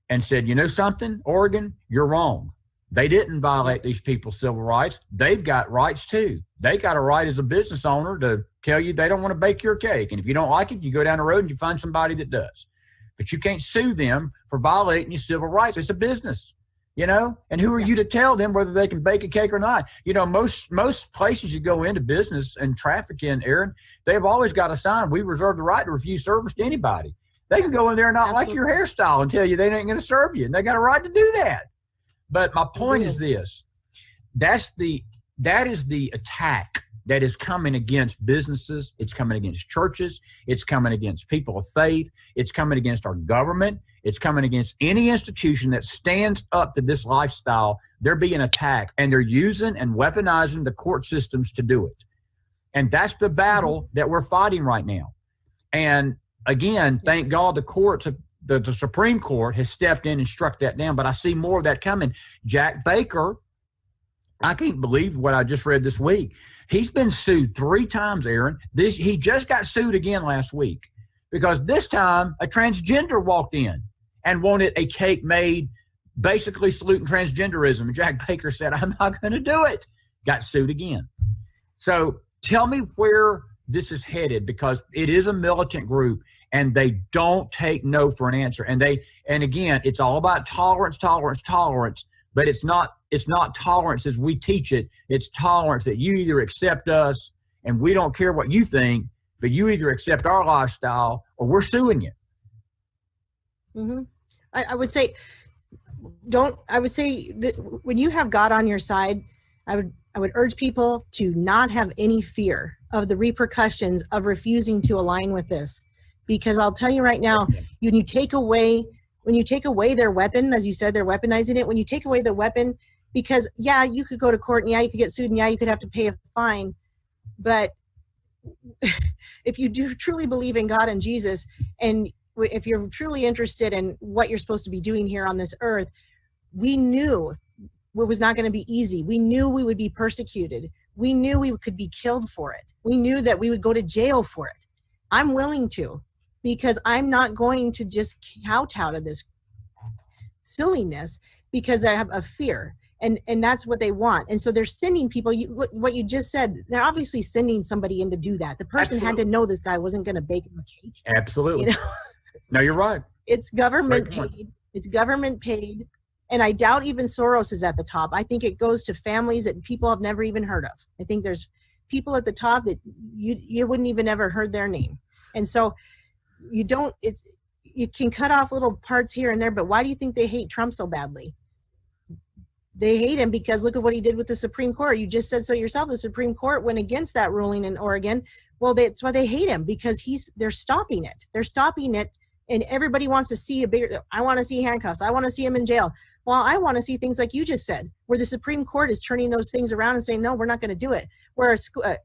and said, you know something, Oregon, you're wrong. They didn't violate these people's civil rights. They've got rights too. They got a right as a business owner to tell you they don't want to bake your cake. And if you don't like it, you go down the road and you find somebody that does. But you can't sue them for violating your civil rights. It's a business, you know? And who are you to tell them whether they can bake a cake or not? You know, most places you go into business and traffic in, Erin, they've always got a sign, we reserve the right to refuse service to anybody. They can go in there and not like your hairstyle and tell you they ain't going to serve you. And they got a right to do that. But my point is this. That is the attack that is coming against businesses. It's coming against churches. It's coming against people of faith. It's coming against our government. It's coming against any institution that stands up to this lifestyle. They're being attacked, and they're using and weaponizing the court systems to do it. And that's the battle that we're fighting right now. And again, thank God the courts have, the Supreme Court has stepped in and struck that down, but I see more of that coming. Jack Baker, I can't believe what I just read this week. He's been sued 3 times, Erin. He just got sued again last week because this time a transgender walked in and wanted a cake made basically saluting transgenderism. And Jack Baker said, I'm not going to do it. Got sued again. So tell me where this is headed, because it is a militant group and they don't take no for an answer. And again, it's all about tolerance, but it's not tolerance as we teach it. It's tolerance that you either accept us and we don't care what you think, but you either accept our lifestyle or we're suing you. Mm-hmm. I would say that when you have God on your side, I would urge people to not have any fear of the repercussions of refusing to align with this. Because I'll tell you right now, when you take away their weapon, as you said, they're weaponizing it. When you take away the weapon, because yeah, you could go to court and yeah, you could get sued and yeah, you could have to pay a fine. But if you do truly believe in God and Jesus, and if you're truly interested in what you're supposed to be doing here on this earth, we knew it was not going to be easy. We knew we would be persecuted. We knew we could be killed for it. We knew that we would go to jail for it. I'm willing to, because I'm not going to just kowtow to this silliness because I have a fear. And that's what they want. And so they're sending people, look, what you just said, they're obviously sending somebody in to do that. The person had to know this guy wasn't going to bake him a cake. Absolutely. You know? No, you're right. It's government paid. It's government paid. And I doubt even Soros is at the top. I think it goes to families that people have never even heard of. I think there's people at the top that you wouldn't even ever heard their name. And so you can cut off little parts here and there, but why do you think they hate Trump so badly? They hate him because look at what he did with the Supreme Court. You just said so yourself. The Supreme Court went against that ruling in Oregon, Well, that's why they hate him, because they're stopping it. They're stopping it, and everybody wants to see I want to see handcuffs. I want to see him in jail. Well, I want to see things like you just said, where the Supreme Court is turning those things around and saying, no, we're not going to do it. Where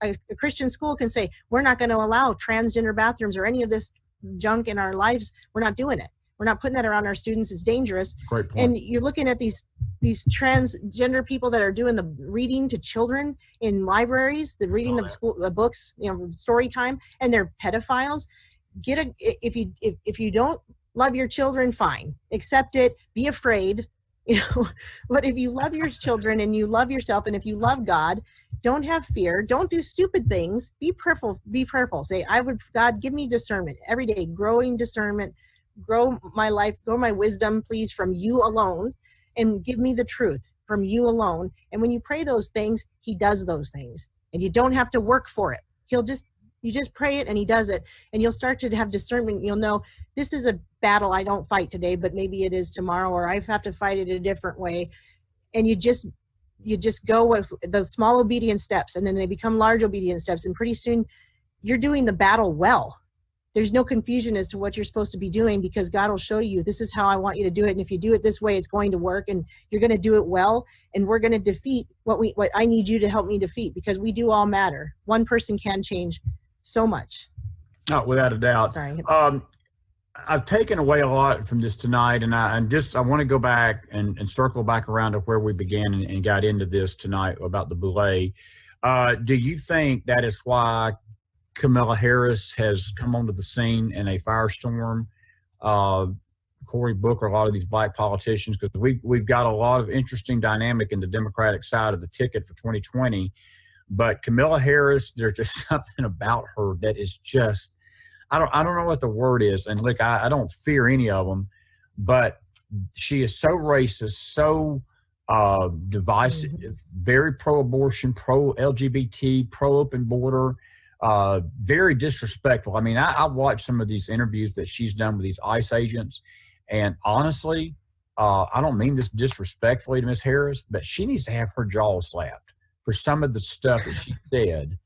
a Christian school can say, we're not going to allow transgender bathrooms or any of this junk in our lives. We're not doing it. We're not putting that around our students. It's dangerous. Great point. And you're looking at these transgender people that are doing the reading to children in libraries, the reading of school books, story time, and they're pedophiles. If you don't love your children, fine, accept it, be afraid, but if you love your children and you love yourself, and if you love God, don't have fear, don't do stupid things, be prayerful. Say, God, give me discernment every day, growing discernment, grow my life, grow my wisdom, please, from you alone, and give me the truth from you alone. And when you pray those things, he does those things, and you don't have to work for it. You just pray it and he does it, and you'll start to have discernment. You'll know, this is a battle I don't fight today, but maybe it is tomorrow, or I have to fight it a different way. And you just go with the small obedient steps, and then they become large obedient steps, and pretty soon you're doing the battle well. There's no confusion as to what you're supposed to be doing, because God will show you, this is how I want you to do it, and if you do it this way, it's going to work, and you're going to do it well, and we're going to defeat what I need you to help me defeat, because we do all matter. One person can change so much. Oh, without a doubt. Sorry. I've taken away a lot from this tonight, and I want to go back and circle back around to where we began and got into this tonight about the B0ule. Do you think that is why Kamala Harris has come onto the scene in a firestorm? Cory Booker, a lot of these black politicians, because we've got a lot of interesting dynamic in the Democratic side of the ticket for 2020. But Kamala Harris, there's just something about her that is just, I don't know what the word is. And look, I don't fear any of them, but she is so racist, so divisive, very pro-abortion, pro-LGBT, pro-open border, very disrespectful. I mean, I watched some of these interviews that she's done with these ICE agents, and honestly, I don't mean this disrespectfully to Ms. Harris, but she needs to have her jaw slapped for some of the stuff that she said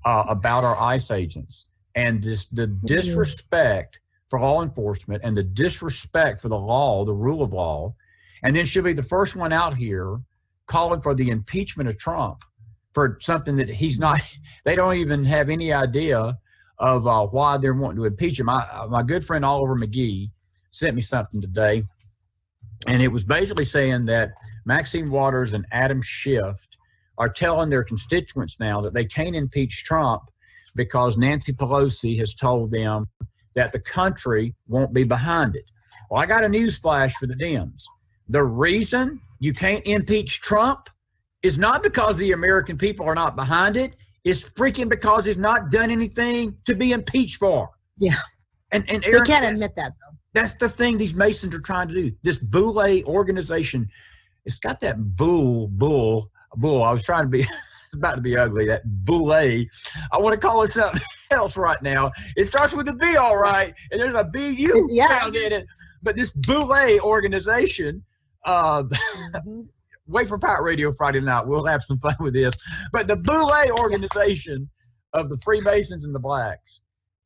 about our ICE agents, and the disrespect for law enforcement, and the disrespect for the law, the rule of law. And then she'll be the first one out here calling for the impeachment of Trump for something that he's not, they don't even have any idea of why they're wanting to impeach him. My good friend Oliver McGee sent me something today, and it was basically saying that Maxine Waters and Adam Schiff are telling their constituents now that they can't impeach Trump because Nancy Pelosi has told them that the country won't be behind it. Well, I got a news flash for the Dems. The reason you can't impeach Trump is not because the American people are not behind it. It's freaking because he's not done anything to be impeached for. Yeah. And Erin, they can't admit that, though. That's the thing these Masons are trying to do. This B0ule organization, it's got that bull. I was trying to be, it's about to be ugly, that B0ule. I want to call it something else right now. It starts with a B, all right, and there's a B-U sound in it. But this B0ule organization, wait for Pirate Radio Friday night. We'll have some fun with this. But the B0ule organization of the Freemasons and the blacks,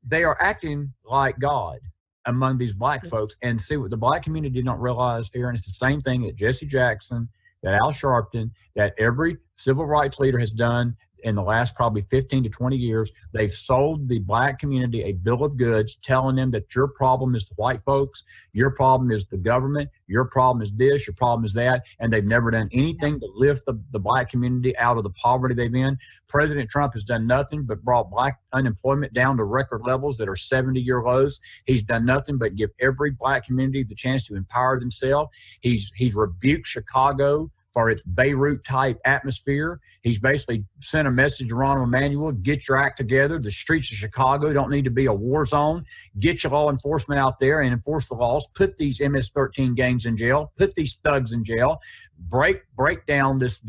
they are acting like God among these black folks. And see, what the black community don't realize, Erin, it's the same thing that Jesse Jackson, that Al Sharpton, that every civil rights leader has done in the last probably 15 to 20 years. They've sold the black community a bill of goods telling them that your problem is the white folks, your problem is the government, your problem is this, your problem is that, and they've never done anything to lift the black community out of the poverty they've been. President Trump has done nothing but brought black unemployment down to record levels that are 70-year lows. He's done nothing but give every black community the chance to empower themselves. He's rebuked Chicago for its Beirut-type atmosphere. He's basically sent a message to Rahm Emanuel, get your act together. The streets of Chicago don't need to be a war zone. Get your law enforcement out there and enforce the laws. Put these MS-13 gangs in jail. Put these thugs in jail. Break down this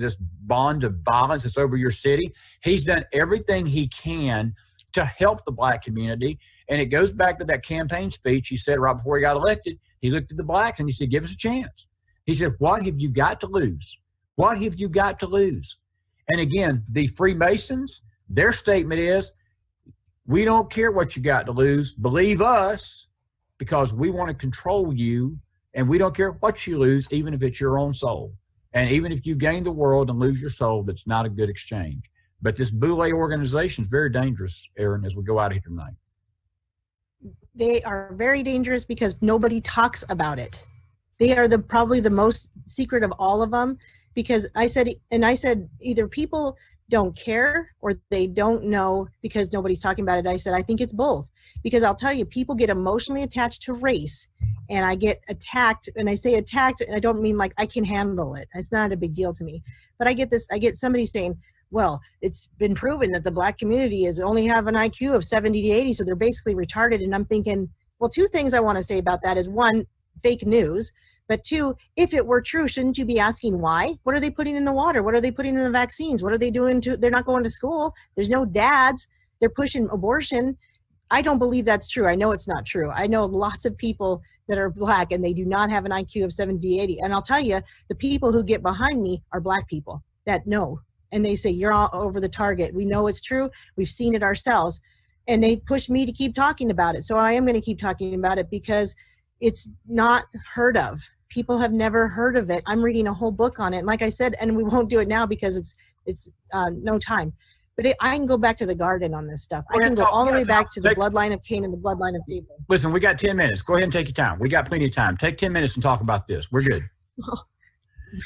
bond of violence that's over your city. He's done everything he can to help the black community. And it goes back to that campaign speech he said right before he got elected. He looked at the blacks and he said, give us a chance. He said, what have you got to lose? What have you got to lose? And again, the Freemasons, their statement is, We don't care what you got to lose. Believe us, because we want to control you, and we don't care what you lose, even if it's your own soul. And even if you gain the world and lose your soul, that's not a good exchange. But this B0ule organization is very dangerous, Erin, as we go out here tonight. They are very dangerous because nobody talks about it. They are probably the most secret of all of them, because I said either people don't care or they don't know because nobody's talking about it. I said, I think it's both, because I'll tell you, people get emotionally attached to race, and I get attacked, and I say attacked, and I don't mean like I can handle it. It's not a big deal to me. But I get somebody saying, well, it's been proven that the black community is only have an IQ of 70 to 80, so they're basically retarded. And I'm thinking, well, two things I want to say about that is, one, fake news. But two, if it were true, shouldn't you be asking why? What are they putting in the water? What are they putting in the vaccines? What are they doing they're not going to school. There's no dads. They're pushing abortion. I don't believe that's true. I know it's not true. I know lots of people that are black and they do not have an IQ of 70, 80. And I'll tell you, the people who get behind me are black people that know. And they say, you're all over the target. We know it's true. We've seen it ourselves. And they push me to keep talking about it. So I am going to keep talking about it because it's not heard of. People have never heard of it. I'm reading a whole book on it. And like I said, and we won't do it now because it's no time. But I can go back to the garden on this stuff. I can go all the way back to the bloodline of Cain and the bloodline of Abel. Listen, we got 10 minutes. Go ahead and take your time. We got plenty of time. Take 10 minutes and talk about this. We're good.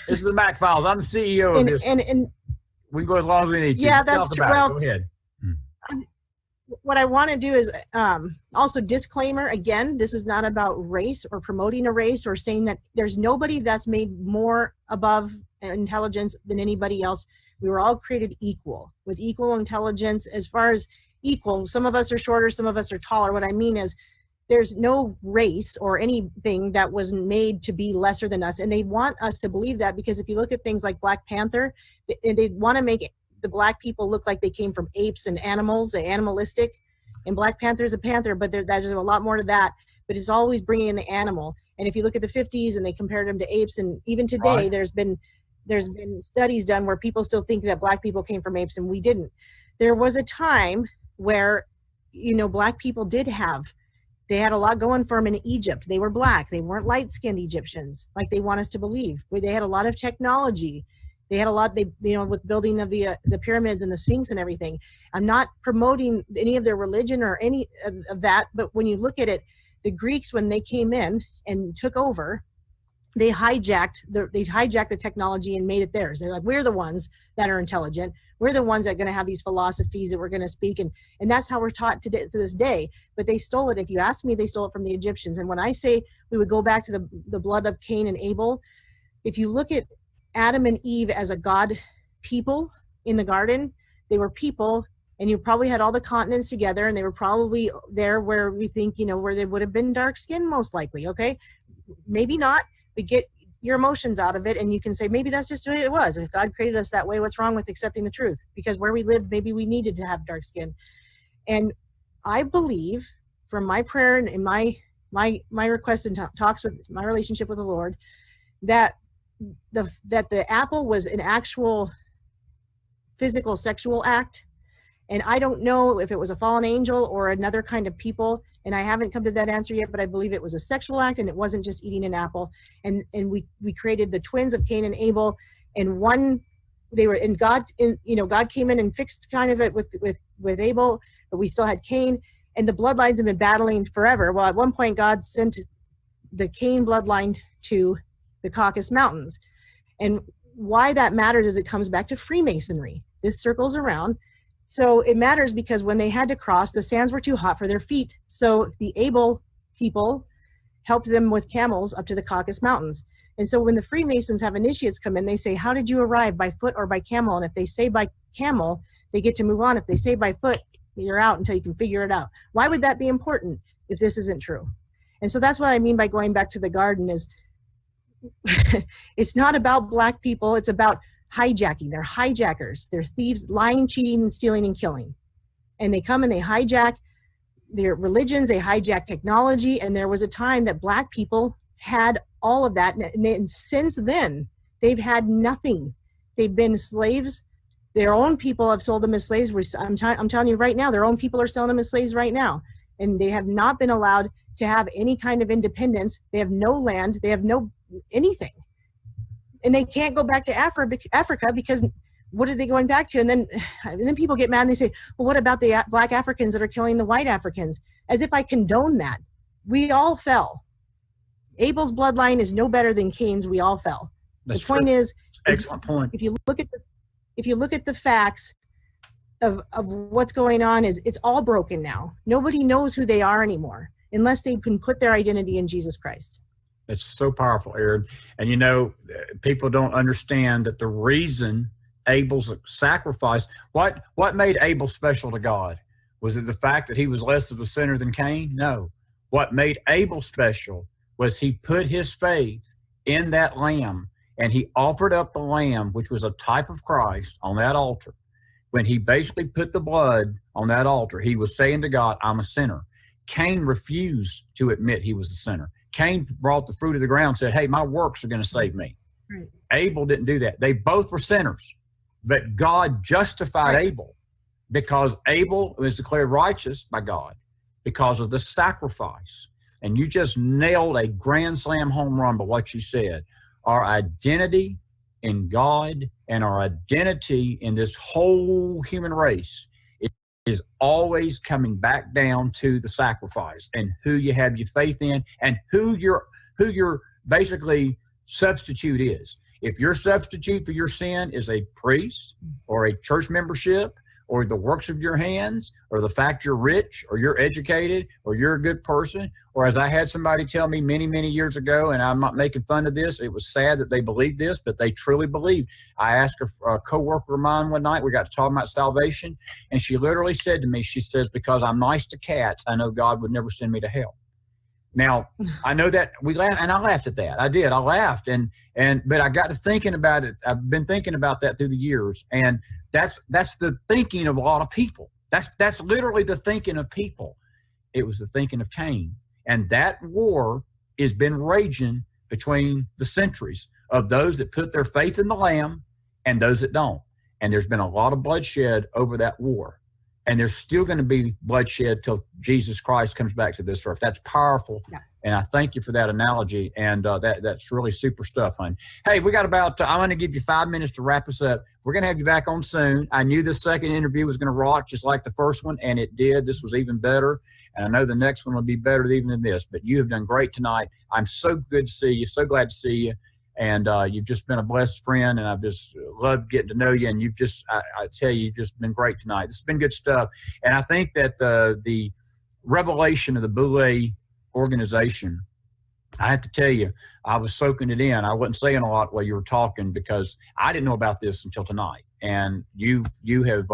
This is the McFiles. I'm the CEO of this. And we can go as long as we need to. Yeah, that's true. Well, go ahead. What I want to do is also disclaimer, again, this is not about race or promoting a race or saying that there's nobody that's made more above intelligence than anybody else. We were all created equal, with equal intelligence. As far as equal, some of us are shorter, some of us are taller. What I mean is there's no race or anything that was made to be lesser than us. And they want us to believe that, because if you look at things like Black Panther, they want to make the black people look like they came from apes and animals, and animalistic. And Black Panther is a panther, but there's a lot more to that. But it's always bringing in the animal. And if you look at the 50s and they compared them to apes, and even today, right, there's been studies done where people still think that black people came from apes, and we didn't. There was a time where, black people they had a lot going for them in Egypt. They were black. They weren't light-skinned Egyptians like they want us to believe. They had a lot of technology. They had a lot, with building of the pyramids and the Sphinx and everything. I'm not promoting any of their religion or any of that, but when you look at it, the Greeks, when they came in and took over, they hijacked the technology and made it theirs. They're like, we're the ones that are intelligent. We're the ones that are going to have these philosophies that we're going to speak. And that's how we're taught to this day. But they stole it. If you ask me, they stole it from the Egyptians. And when I say we would go back to the blood of Cain and Abel, if you look at Adam and Eve as a God people in the garden, they were people, and you probably had all the continents together, and they were probably there where we think, where they would have been dark skinned, most likely. Okay. Maybe not, but get your emotions out of it. And you can say, maybe that's just the way it was. If God created us that way, what's wrong with accepting the truth? Because where we lived, maybe we needed to have dark skin. And I believe from my prayer and in my request and talks with my relationship with the Lord, that the apple was an actual physical sexual act. And I don't know if it was a fallen angel or another kind of people, and I haven't come to that answer yet, but I believe it was a sexual act, and it wasn't just eating an apple. And we created the twins of Cain and Abel, and God came in and fixed kind of it with Abel, but we still had Cain, and the bloodlines have been battling forever. Well, at one point God sent the Cain bloodline to the Caucasus Mountains. And why that matters is it comes back to Freemasonry. This circles around. So it matters because when they had to cross, the sands were too hot for their feet. So the Abel people helped them with camels up to the Caucasus Mountains. And so when the Freemasons have initiates come in, they say, how did you arrive, by foot or by camel? And if they say by camel, they get to move on. If they say by foot, you're out until you can figure it out. Why would that be important if this isn't true? And so that's what I mean by going back to the garden is, it's not about black people. It's about hijacking. They're hijackers. They're thieves, lying, cheating, and stealing and killing. And they come and they hijack their religions. They hijack technology. And there was a time that black people had all of that. And since then, they've had nothing. They've been slaves their own people have sold them as slaves. I'm telling you right now, their own people are selling them as slaves right now. And they have not been allowed to have any kind of independence. They have no land. They have no anything. And they can't go back to Africa because what are they going back to? And then people get mad and they say, well, what about the black Africans that are killing the white Africans? As if I condone that. We all fell. Abel's bloodline is no better than Cain's. We all fell. That's the point true. is, Excellent point. If you look at the facts of what's going on, is it's all broken now. Nobody knows who they are anymore unless they can put their identity in Jesus Christ. It's so powerful, Erin. And you know, people don't understand that the reason Abel's sacrifice, what made Abel special to God? Was it the fact that he was less of a sinner than Cain? No. What made Abel special was he put his faith in that lamb, and he offered up the lamb, which was a type of Christ, on that altar. When he basically put the blood on that altar, he was saying to God, I'm a sinner. Cain refused to admit he was a sinner. Cain brought the fruit of the ground and said, hey, my works are going to save me. Right. Abel didn't do that. They both were sinners, but God justified Abel because Abel was declared righteous by God because of the sacrifice. And you just nailed a grand slam home run by what you said. Our identity in God and our identity in this whole human race is always coming back down to the sacrifice and who you have your faith in and who your basically substitute is. If your substitute for your sin is a priest or a church membership or the works of your hands or the fact you're rich or you're educated or you're a good person, or as I had somebody tell me many, many years ago, and I'm not making fun of this, it was sad that they believed this, but they truly believed. I asked a coworker of mine one night, we got to talk about salvation, and she literally said to me, she says, because I'm nice to cats, I know God would never send me to hell. Now, I know that we laughed, and I laughed at that. I did. I laughed, but I got to thinking about it. I've been thinking about that through the years, and that's the thinking of a lot of people. That's literally the thinking of people. It was the thinking of Cain, and that war has been raging between the centuries of those that put their faith in the Lamb and those that don't. And there's been a lot of bloodshed over that war. And there's still going to be bloodshed till Jesus Christ comes back to this earth. That's powerful. Yeah. And I thank you for that analogy. And that's really super stuff, hon. Hey, we got about, I'm going to give you 5 minutes to wrap us up. We're going to have you back on soon. I knew this second interview was going to rock just like the first one, and it did. This was even better. And I know the next one will be better even than this. But you have done great tonight. I'm so good to see you. So glad to see you. And you've just been a blessed friend, and I've just loved getting to know you. And you've just, I tell you, you've just been great tonight. This has been good stuff. And I think that the revelation of the B0ule organization, I have to tell you, I was soaking it in. I wasn't saying a lot while you were talking because I didn't know about this until tonight. And you have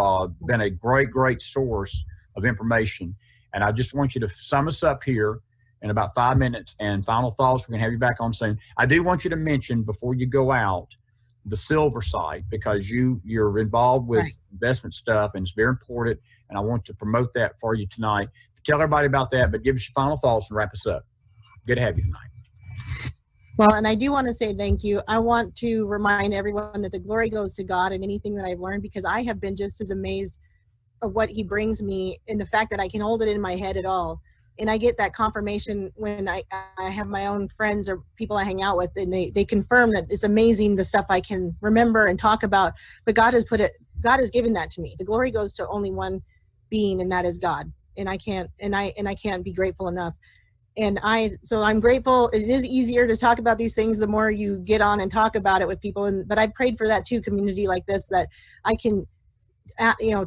been a great source of information. And I just want you to sum us up here in about 5 minutes, and final thoughts. We're going to have you back on soon. I do want you to mention before you go out the silver site, because you're involved with investment stuff, and it's very important, and I want to promote that for you tonight. Tell everybody about that, but give us your final thoughts and wrap us up. Good to have you tonight. Well, and I do want to say thank you. I want to remind everyone that the glory goes to God in anything that I've learned, because I have been just as amazed of what he brings me, and the fact that I can hold it in my head at all. And I get that confirmation when I have my own friends or people I hang out with, and they confirm that it's amazing the stuff I can remember and talk about. But God has given that to me. The glory goes to only one being, and that is God. And I can't be grateful enough. So I'm grateful. It is easier to talk about these things the more you get on and talk about it with people. But I prayed for that too, community like this, that I can,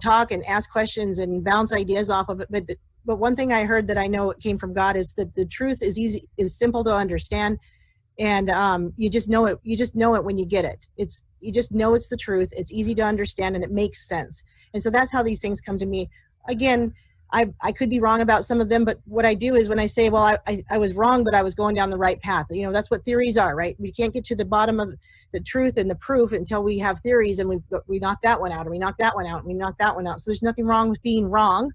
talk and ask questions and bounce ideas off of it. But one thing I heard that I know it came from God is that the truth is simple to understand, and you just know it. You just know it when you get it. You just know it's the truth. It's easy to understand, and it makes sense. And so that's how these things come to me. Again, I could be wrong about some of them, but what I do is when I say, well, I was wrong, but I was going down the right path. That's what theories are, right? We can't get to the bottom of the truth and the proof until we have theories, and we knock that one out, and we knock that one out, and we knock that one out. So there's nothing wrong with being wrong.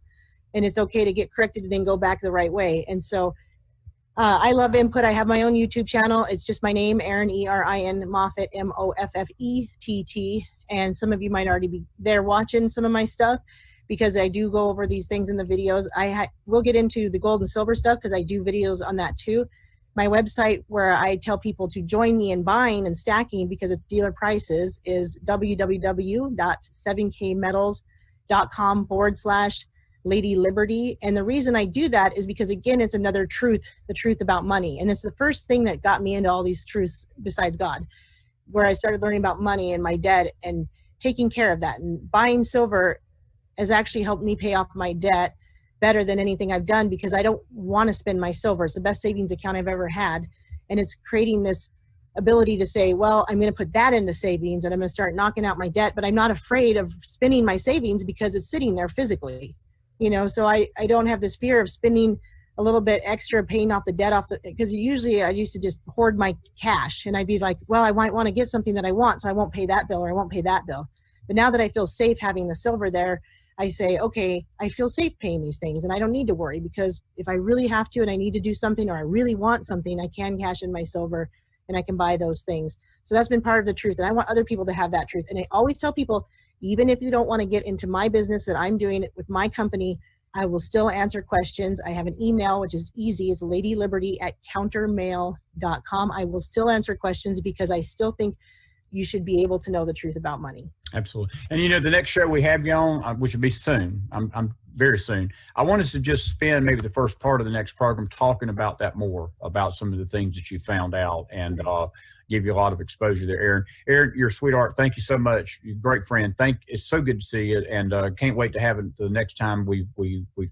And it's okay to get corrected and then go back the right way. And so I love input. I have my own YouTube channel. It's just my name, Erin, E-R-I-N, Moffett, M-O-F-F-E-T-T. and some of you might already be there watching some of my stuff, because I do go over these things in the videos. We'll get into the gold and silver stuff because I do videos on that too. My website where I tell people to join me in buying and stacking because it's dealer prices is www.7kmetals.com/Lady Liberty. And the reason I do that is because, again, it's another truth, the truth about money. And it's the first thing that got me into all these truths besides God, where I started learning about money and my debt and taking care of that. And buying silver has actually helped me pay off my debt better than anything I've done, because I don't want to spend my silver. It's the best savings account I've ever had. And it's creating this ability to say, well, I'm going to put that into savings and I'm going to start knocking out my debt, but I'm not afraid of spending my savings because it's sitting there physically, so I don't have this fear of spending a little bit extra, paying off the debt because usually I used to just hoard my cash and I'd be like, well, I might want to get something that I want, so I won't pay that bill or I won't pay that bill. But now that I feel safe having the silver there, I say, okay, I feel safe paying these things and I don't need to worry, because if I really have to and I need to do something or I really want something, I can cash in my silver and I can buy those things. So that's been part of the truth. And I want other people to have that truth. And I always tell people, even if you don't want to get into my business that I'm doing with my company, I will still answer questions. I have an email, which is easy. It's ladyliberty@countermail.com. I will still answer questions because I still think you should be able to know the truth about money. Absolutely. And the next show we have you on, which will be soon, I'm very soon, I want us to just spend maybe the first part of the next program talking about that more, about some of the things that you found out, and give you a lot of exposure there, Erin. Erin, you're a sweetheart. Thank you so much. You're a great friend. It's so good to see you, and can't wait to have it the next time we've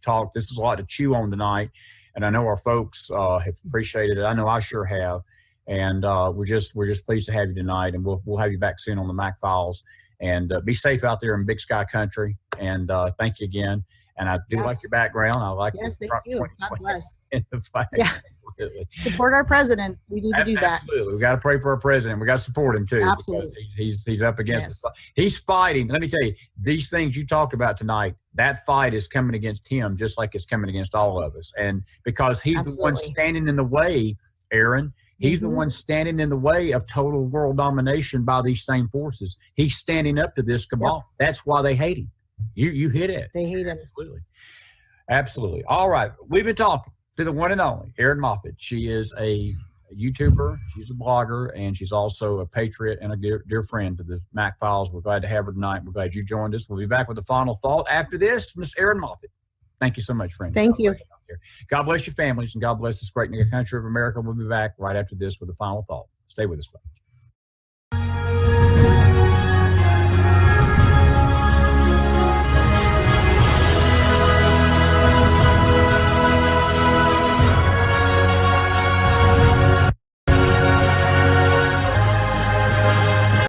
talked. This is a lot to chew on tonight, and I know our folks have appreciated it. I know I sure have. And we're just pleased to have you tonight, and we'll have you back soon on the McFiles. And be safe out there in Big Sky Country. And thank you again. And I do like your background. I like thank you. God bless. In the fight. Yeah. Support our president. We need to do that. Absolutely. We got to pray for our president. We got to support him too. Absolutely. Because he's up against it. He's fighting. Let me tell you, these things you talked about tonight, that fight is coming against him just like it's coming against all of us. And because he's the one standing in the way, Erin. He's the one standing in the way of total world domination by these same forces. He's standing up to this cabal. Yep. That's why they hate him. You hit it. They hate him. Absolutely. Absolutely. All right. We've been talking to the one and only Erin Moffett. She is a YouTuber. She's a blogger, and she's also a patriot and a dear friend to the McFiles. We're glad to have her tonight. We're glad you joined us. We'll be back with the final thought after this. Miss Erin Moffett. Thank you so much, friend. Thank you. God bless your families, and God bless this great country of America. We'll be back right after this with the final thought. Stay with us, folks.